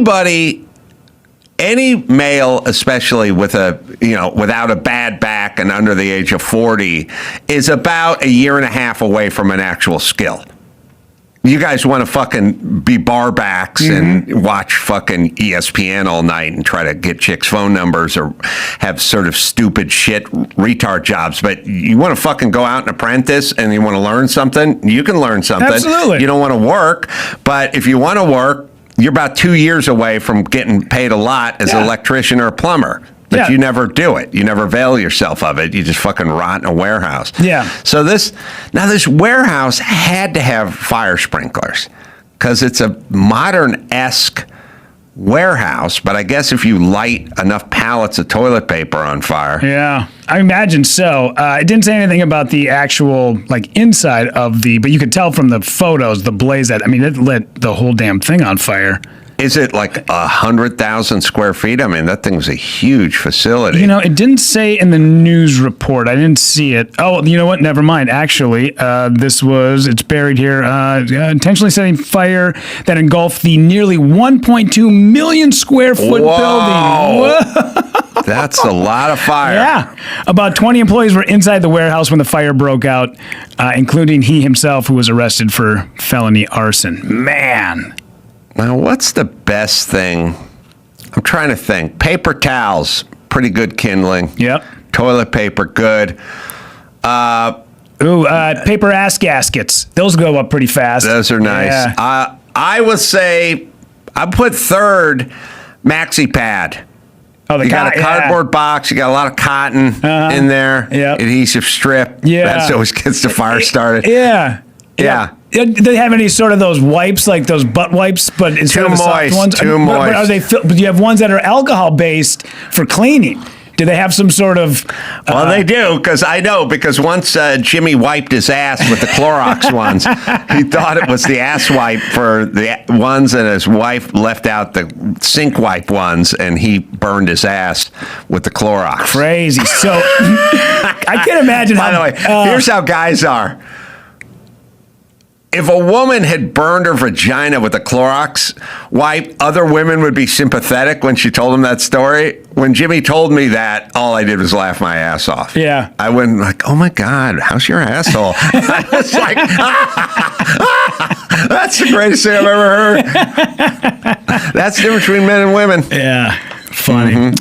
male, especially without a bad back and under the age of 40, is about a year and a half away from an actual skill. You guys want to fucking be barbacks and watch fucking ESPN all night and try to get chicks' phone numbers or have sort of stupid shit retard jobs. But you want to fucking go out and apprentice and you want to learn something, you can learn something. Absolutely. You don't want to work, but if you want to work, you're about 2 years away from getting paid a lot as an electrician or a plumber. But you never do it. You never avail yourself of it. You just fucking rot in a warehouse. Yeah. So this warehouse had to have fire sprinklers because it's a modern-esque warehouse. But I guess if you light enough pallets of toilet paper on fire. Yeah, I imagine so. It didn't say anything about the actual inside of but you could tell from the photos, the blaze it lit the whole damn thing on fire. Is it like 100,000 square feet? I mean, that thing's a huge facility. It didn't say in the news report. I didn't see it. Oh, you know what? Never mind. Actually, it's buried here. Intentionally setting fire that engulfed the nearly 1.2 million square foot building. Whoa. That's a lot of fire. Yeah. About 20 employees were inside the warehouse when the fire broke out, including he himself, who was arrested for felony arson. Man. Now, what's the best thing? I'm trying to think. Paper towels, pretty good kindling. Yep. Toilet paper, good. Paper ass gaskets. Those go up pretty fast. Those are nice. Yeah. I would say I put third maxi pad. Oh, you got a cardboard box. You got a lot of cotton in there. Yeah. Adhesive strip. Yeah. That always gets the fire started. Yeah. Yeah. Do they have any sort of those wipes, like those butt wipes, but instead of the soft ones? Too moist. But are they? But you have ones that are alcohol based for cleaning. Do they have some sort of? Well, they do, because once Jimmy wiped his ass with the Clorox ones. He thought it was the ass wipe for the ones, and his wife left out the sink wipe ones, and he burned his ass with the Clorox. Crazy. So I can't imagine. By the way, here's how guys are. If a woman had burned her vagina with a Clorox wipe, other women would be sympathetic when she told them that story. When Jimmy told me that, all I did was laugh my ass off. Yeah. I went like, oh my God, how's your asshole? I was like, that's the greatest thing I've ever heard. That's the difference between men and women. Yeah. Funny.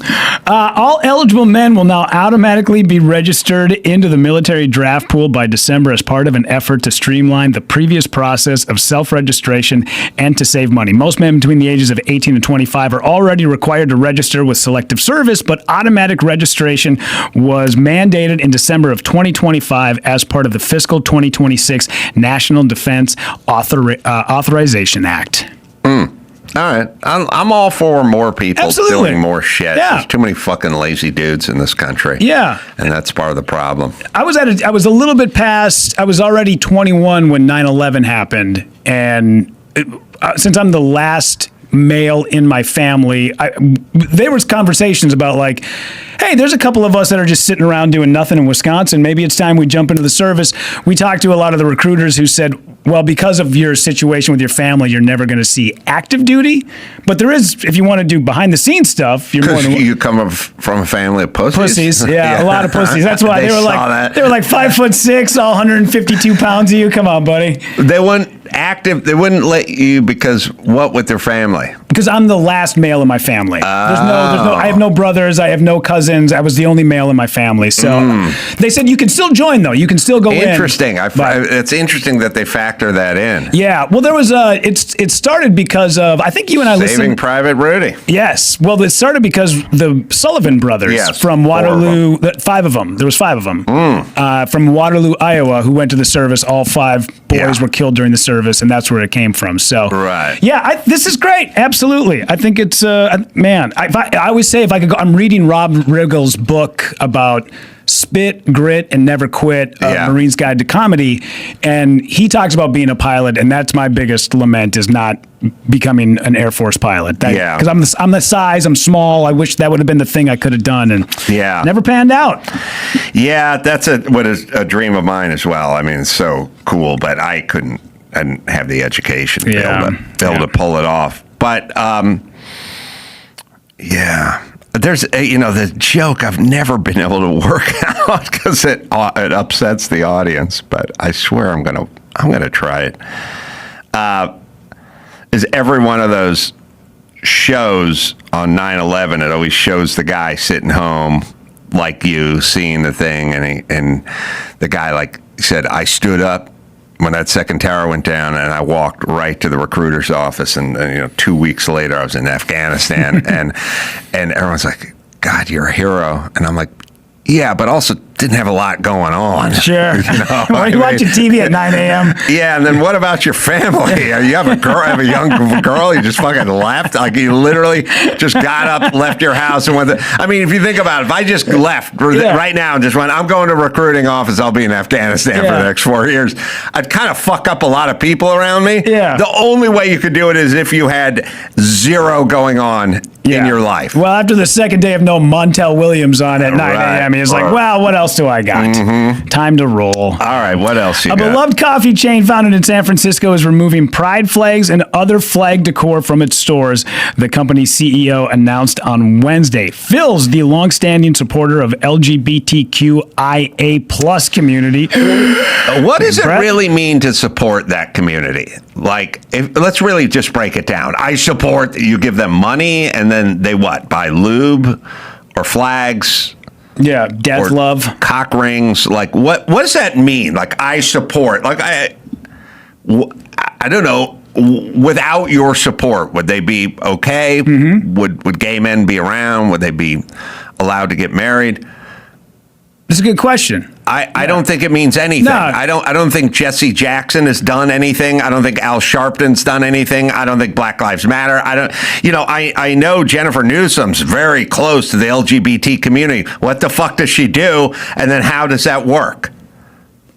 All eligible men will now automatically be registered into the military draft pool by December as part of an effort to streamline the previous process of self-registration and to save money. Most men between the ages of 18 and 25 are already required to register with Selective Service, but automatic registration was mandated in December of 2025 as part of the fiscal 2026 National Defense Authorization Act. All right. I'm all for more people doing more shit. Yeah. There's too many fucking lazy dudes in this country. Yeah. And that's part of the problem. I was a little bit past, I was already 21 when 9/11 happened. And since I'm the last male in my family, there was conversations about like, hey, there's a couple of us that are just sitting around doing nothing in Wisconsin. Maybe it's time we jump into the service. We talked to a lot of the recruiters who said, well, because of your situation with your family, you're never going to see active duty. But there is, if you want to do behind the scenes stuff, you're more than you come from a family of pussies. Pussies, yeah, a lot of pussies. That's why they were like 5'6", all 152 pounds of you. Come on, buddy. They wouldn't let you because what with their family? Because I'm the last male in my family. I have no brothers. I have no cousins. I was the only male in my family. So they said you can still join though. You can still go in. Interesting. It's interesting that they factor that in. Yeah. Well, there was it started because of, I think you and I listened. Saving Private Rudy. Yes. Well, it started because the Sullivan brothers from Waterloo, 5 of them. There was 5 of them from Waterloo, Iowa, who went to the service. All 5 boys were killed during the service, and that's where it came from. So, yeah, this is great. Absolutely. I think it's, man, I always say if I could go, I'm reading Rob Riggle's book about Spit, Grit, and Never Quit, Marine's Guide to Comedy. And he talks about being a pilot, and that's my biggest lament is not becoming an Air Force pilot. Because I'm the size, I'm small. I wish that would have been the thing I could have done, and never panned out. Yeah, that's a dream of mine as well. I mean, it's so cool, but I didn't have the education to be able to pull it off. But, there's the joke I've never been able to work out because it upsets the audience, but I swear I'm gonna try it. Is every one of those shows on 9/11, it always shows the guy sitting home like you seeing the thing, and the guy like said, I stood up when that second tower went down, and I walked right to the recruiter's office, and 2 weeks later, I was in Afghanistan, and everyone's like, God, you're a hero. And I'm like, yeah, but also didn't have a lot going on. Sure. Why are you watching TV at 9 a.m.? Yeah, and then what about your family? You have a young girl, you just fucking left? Like, you literally just got up, left your house, and went I mean, if you think about it, if I just left right now and just went, I'm going to a recruiting office, I'll be in Afghanistan for the next 4 years, I'd kind of fuck up a lot of people around me. Yeah. The only way you could do it is if you had zero going on in your life. Well, after the second day of no Montel Williams on at 9 a.m., he's like, well, what else do I got? Time to roll. All right, what else you got? A beloved coffee chain founded in San Francisco is removing pride flags and other flag decor from its stores, the company's CEO announced on Wednesday. Phil's the longstanding supporter of LGBTQIA+ community. What does it really mean to support that community? Like, let's really just break it down. I support, you give them money, and then they what? Buy lube or flags? Yeah, death love. Cock rings. Like, what does that mean? Like, I support. Like, I don't know. Without your support, would they be okay? Would gay men be around? Would they be allowed to get married? That's a good question. I don't think it means anything. No. I don't think Jesse Jackson has done anything. I don't think Al Sharpton's done anything. I don't think Black Lives Matter. I know Jennifer Newsom's very close to the LGBT community. What the fuck does she do? And then how does that work?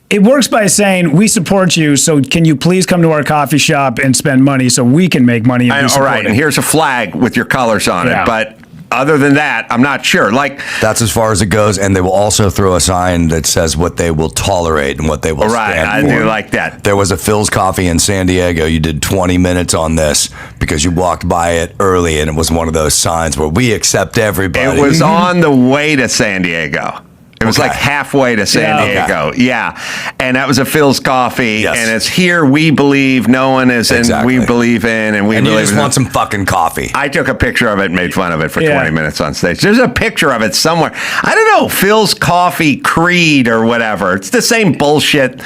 It works by saying, we support you, so can you please come to our coffee shop and spend money so we can make money and be supported? All right, and here's a flag with your colors on it, but other than that, I'm not sure. Like, that's as far as it goes, and they will also throw a sign that says what they will tolerate and what they will stand for. I do like that. There was a Phil's Coffee in San Diego. You did 20 minutes on this because you walked by it early, and it was one of those signs where we accept everybody. It was on the way to San Diego. It was like halfway to San Diego. Yeah. And that was a Phil's Coffee. Yes. And it's here we believe, no one is in, we believe in, and we and believe you just want some fucking coffee. I took a picture of it and made fun of it for 20 minutes on stage. There's a picture of it somewhere. I don't know, Phil's Coffee Creed or whatever. It's the same bullshit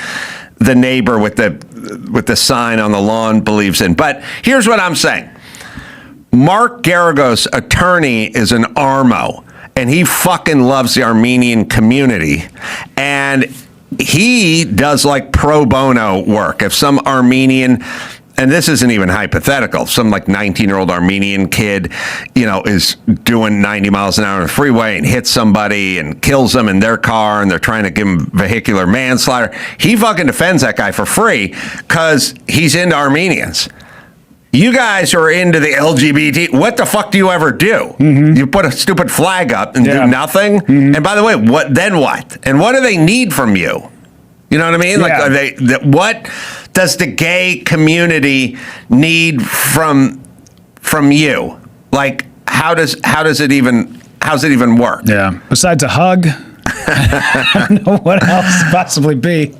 the neighbor with the sign on the lawn believes in. But here's what I'm saying. Mark Garagos' attorney is an Armo, and he fucking loves the Armenian community. And he does like pro bono work. If some Armenian, and this isn't even hypothetical, some like 19-year-old Armenian kid, is doing 90 miles an hour on the freeway and hits somebody and kills them in their car, and they're trying to give him vehicular manslaughter, he fucking defends that guy for free because he's into Armenians. You guys are into the LGBT. What the fuck do you ever do? Mm-hmm. You put a stupid flag up and do nothing. Mm-hmm. And by the way, what then? What? And what do they need from you? You know what I mean? Like, what does the gay community need from you? Like, how's it even work? Yeah. Besides a hug, I don't know what else could possibly be.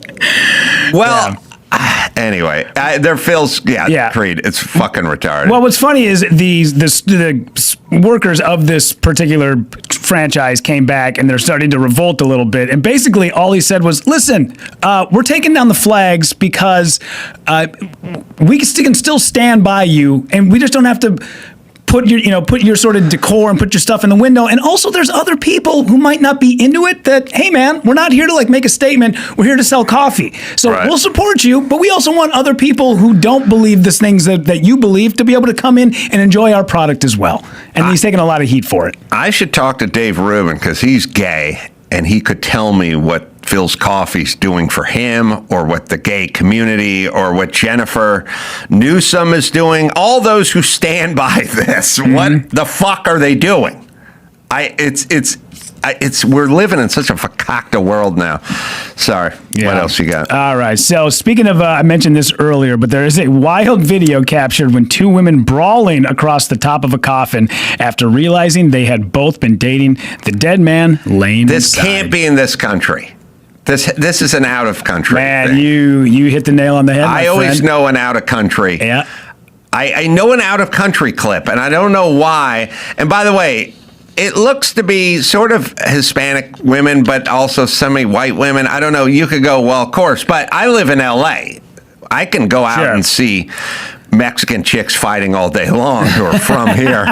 Well. Anyway, they're Phil's, Creed. It's fucking retarded. Well, what's funny is the workers of this particular franchise came back and they're starting to revolt a little bit. And basically, all he said was, "Listen, we're taking down the flags because we can still stand by you, and we just don't have to." Put your sort of decor and put your stuff in the window. And also there's other people who might not be into it that, hey man, we're not here to like make a statement. We're here to sell coffee. So we'll support you, but we also want other people who don't believe the things that you believe to be able to come in and enjoy our product as well. And he's taking a lot of heat for it. I should talk to Dave Rubin because he's gay and he could tell me what Phil's Coffee's doing for him, or what the gay community, or what Jennifer Newsom is doing. All those who stand by this, what the fuck are they doing? We're living in such a fakakta world now. Sorry. Yeah. What else you got? All right. So speaking of, I mentioned this earlier, but there is a wild video captured when two women brawling across the top of a coffin after realizing they had both been dating the dead man laying This inside. can't be in this country. This is an out of country man thing. You hit the nail on the head. I always know an out of country. Yeah. I know an out of country clip, and I don't know why. And by the way, it looks to be sort of Hispanic women, but also semi-white women. I don't know. You could go, well, of course, but I live in L.A. I can go out and see Mexican chicks fighting all day long who are from here,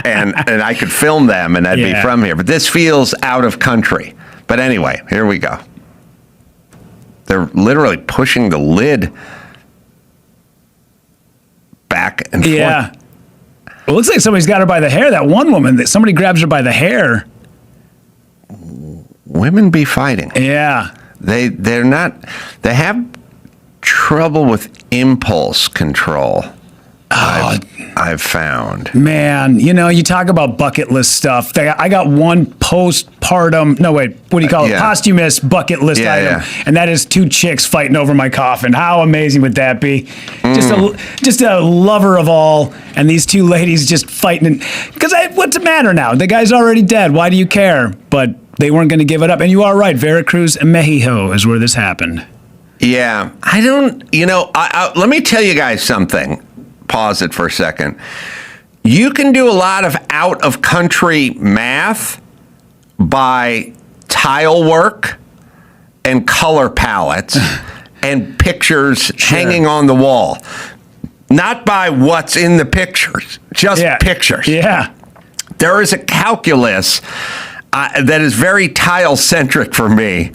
and I could film them, and that'd be from here. But this feels out of country. But anyway, here we go. They're literally pushing the lid back and forth. Yeah. It looks like somebody's got her by the hair. That one woman, that somebody grabs her by the hair. Women be fighting. Yeah. They have trouble with impulse control. I've found. Man, you talk about bucket list stuff. I got one postpartum, what do you call it? Posthumous bucket list item. And that is two chicks fighting over my coffin. How amazing would that be? Just a lover of all. And these two ladies just fighting. Because what's the matter now? The guy's already dead. Why do you care? But they weren't going to give it up. And you are right. Veracruz and Mexico is where this happened. Yeah. I don't, let me tell you guys something. Pause it for a second. You can do a lot of out-of-country math by tile work and color palettes and pictures hanging on the wall. Not by what's in the pictures, just pictures. Yeah. There is a calculus that is very tile-centric for me,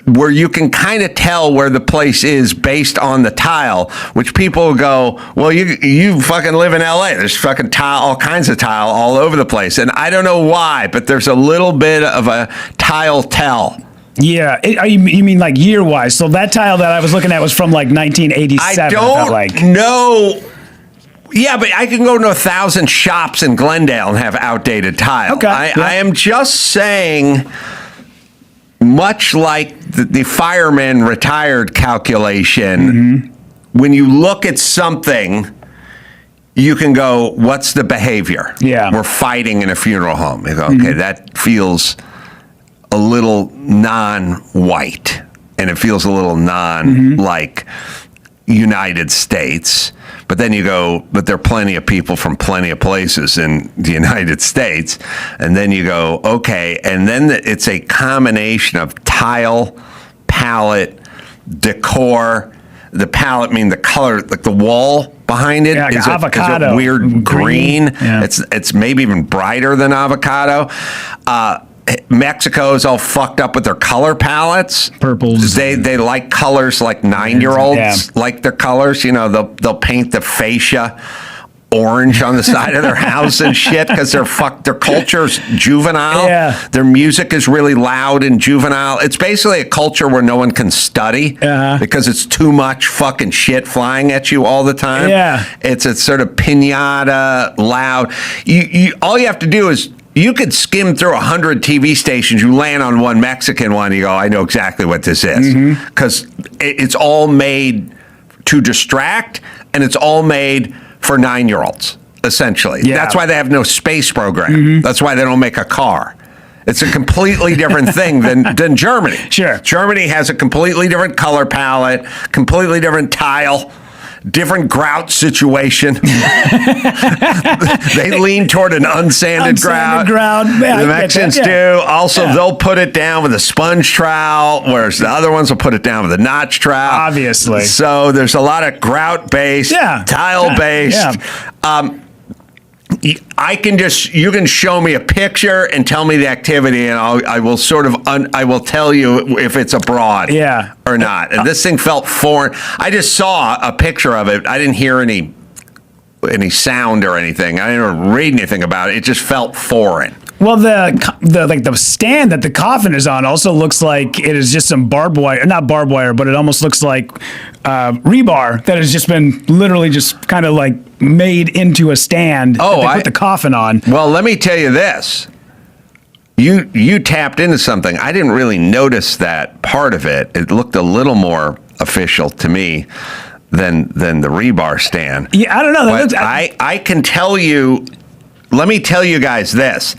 where you can kind of tell where the place is based on the tile, which people go, well, you fucking live in LA. There's fucking tile, all kinds of tile all over the place. And I don't know why, but there's a little bit of a tile tell. Yeah. You mean like year-wise? So that tile that I was looking at was from like 1987. I don't know. Yeah, but I can go to 1,000 shops in Glendale and have outdated tile. Okay. I am just saying, much like the fireman retired calculation, when you look at something, you can go, what's the behavior? Yeah. We're fighting in a funeral home. You go, okay, that feels a little non-white, and it feels a little like United States. But then you go, but there are plenty of people from plenty of places in the United States. And then you go, okay. And then it's a combination of tile, palette, decor. The palette, mean the color, like the wall behind it, like is avocado. Is it weird green. Yeah. It's maybe even brighter than avocado. Mexico is all fucked up with their color palettes. Purples. They like colors like 9-year-olds like their colors. You know, they'll paint the fascia orange on the side of their house and shit because their culture's juvenile. Yeah. Their music is really loud and juvenile. It's basically a culture where no one can study because it's too much fucking shit flying at you all the time. Yeah. It's a sort of piñata, loud. You all you have to do is you could skim through 100 TV stations. You land on one Mexican one. You go, I know exactly what this is because it's all made to distract, and it's all made for 9-year-olds, essentially. Yeah. That's why they have no space program. That's why they don't make a car. It's a completely different thing than Germany. Sure. Germany has a completely different color palette, completely different tile, different grout situation. They lean toward an unsanded grout. Yeah, the Mexicans do. Also, they'll put it down with a sponge trowel, whereas the other ones will put it down with a notch trowel. Obviously. So there's a lot of grout-based, tile-based. You can show me a picture and tell me the activity, and I will I will tell you if it's abroad or not. And this thing felt foreign. I just saw a picture of it. I didn't hear any sound or anything. I didn't read anything about it. It just felt foreign. Well, the stand that the coffin is on also looks like it is just some barbed wire, not barbed wire, but it almost looks like rebar that has just been literally just kind of like made into a stand that they put the coffin on. Well, let me tell you this. You tapped into something. I didn't really notice that part of it. It looked a little more official to me than the rebar stand. Yeah, I don't know. But I can tell you. Let me tell you guys this.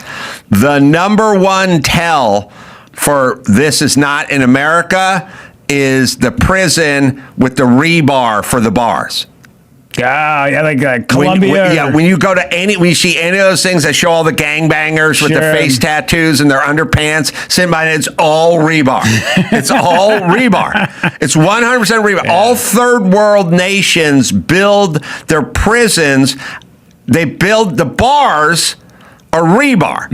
The number one tell for this is not in America is the prison with the rebar for the bars. Like Columbia. When you go to when you see any of those things that show all the gangbangers with their face tattoos and their underpants, sitting by it, it's all rebar. It's all rebar. It's 100% rebar. Yeah. All third world nations build their prisons. They build the bars are rebar.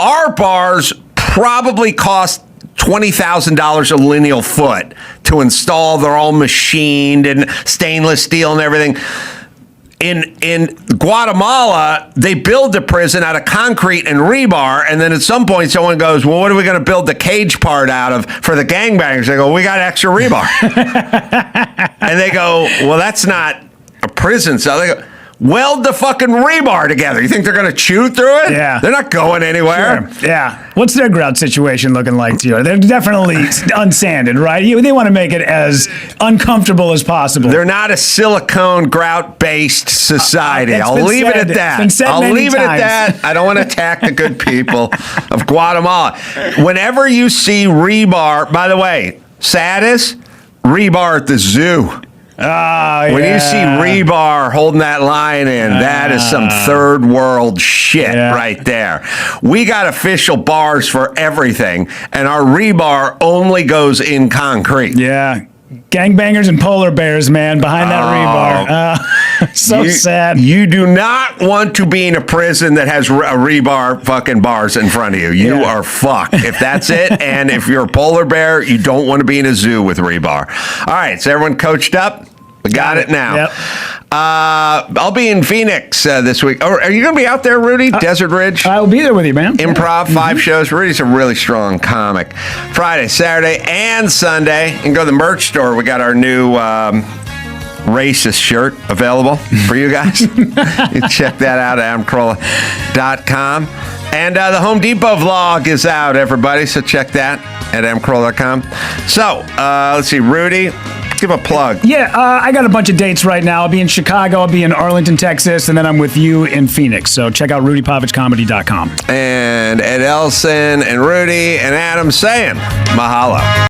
Our bars probably cost $20,000 a lineal foot to install. They're all machined and stainless steel and everything. In Guatemala, they build the prison out of concrete and rebar, and then at some point someone goes, well, what are we going to build the cage part out of for the gangbangers? They go, we got extra rebar. And they go, well, that's not a prison cell. They go, weld the fucking rebar together. You think they're going to chew through it? Yeah. They're not going anywhere. Sure. Yeah. What's their grout situation looking like to you? They're definitely unsanded, right? They want to make it as uncomfortable as possible. They're not a silicone grout-based society. I'll leave it at that. It's been said many times. I don't want to attack the good people of Guatemala. Whenever you see rebar, by the way, saddest, rebar at the zoo. When you see rebar holding that line in, that is some third world shit right there. We got official bars for everything, and our rebar only goes in concrete. Yeah. Gangbangers and polar bears, man, behind that rebar. So sad. You do not want to be in a prison that has a rebar fucking bars in front of you. You are fucked. If that's it, and if you're a polar bear, you don't want to be in a zoo with rebar. All right, so everyone coached up? We got it now. Yep. I'll be in Phoenix this week. Are you going to be out there, Rudy? Desert Ridge? I'll be there with you, man. Improv, 5 shows. Rudy's a really strong comic. Friday, Saturday, and Sunday. You can go to the merch store. We got our new racist shirt available for you guys. You can check that out at adamcarolla.com. And the Home Depot vlog is out, everybody. So check that at adamcarolla.com. So, let's see. Rudy, Give a plug. Yeah, I got a bunch of dates right now. I'll be in Chicago, I'll be in Arlington, Texas, and then I'm with you in Phoenix. So check out rudypovichcomedy.com. And Ed Elson and Rudy and Adam saying mahalo.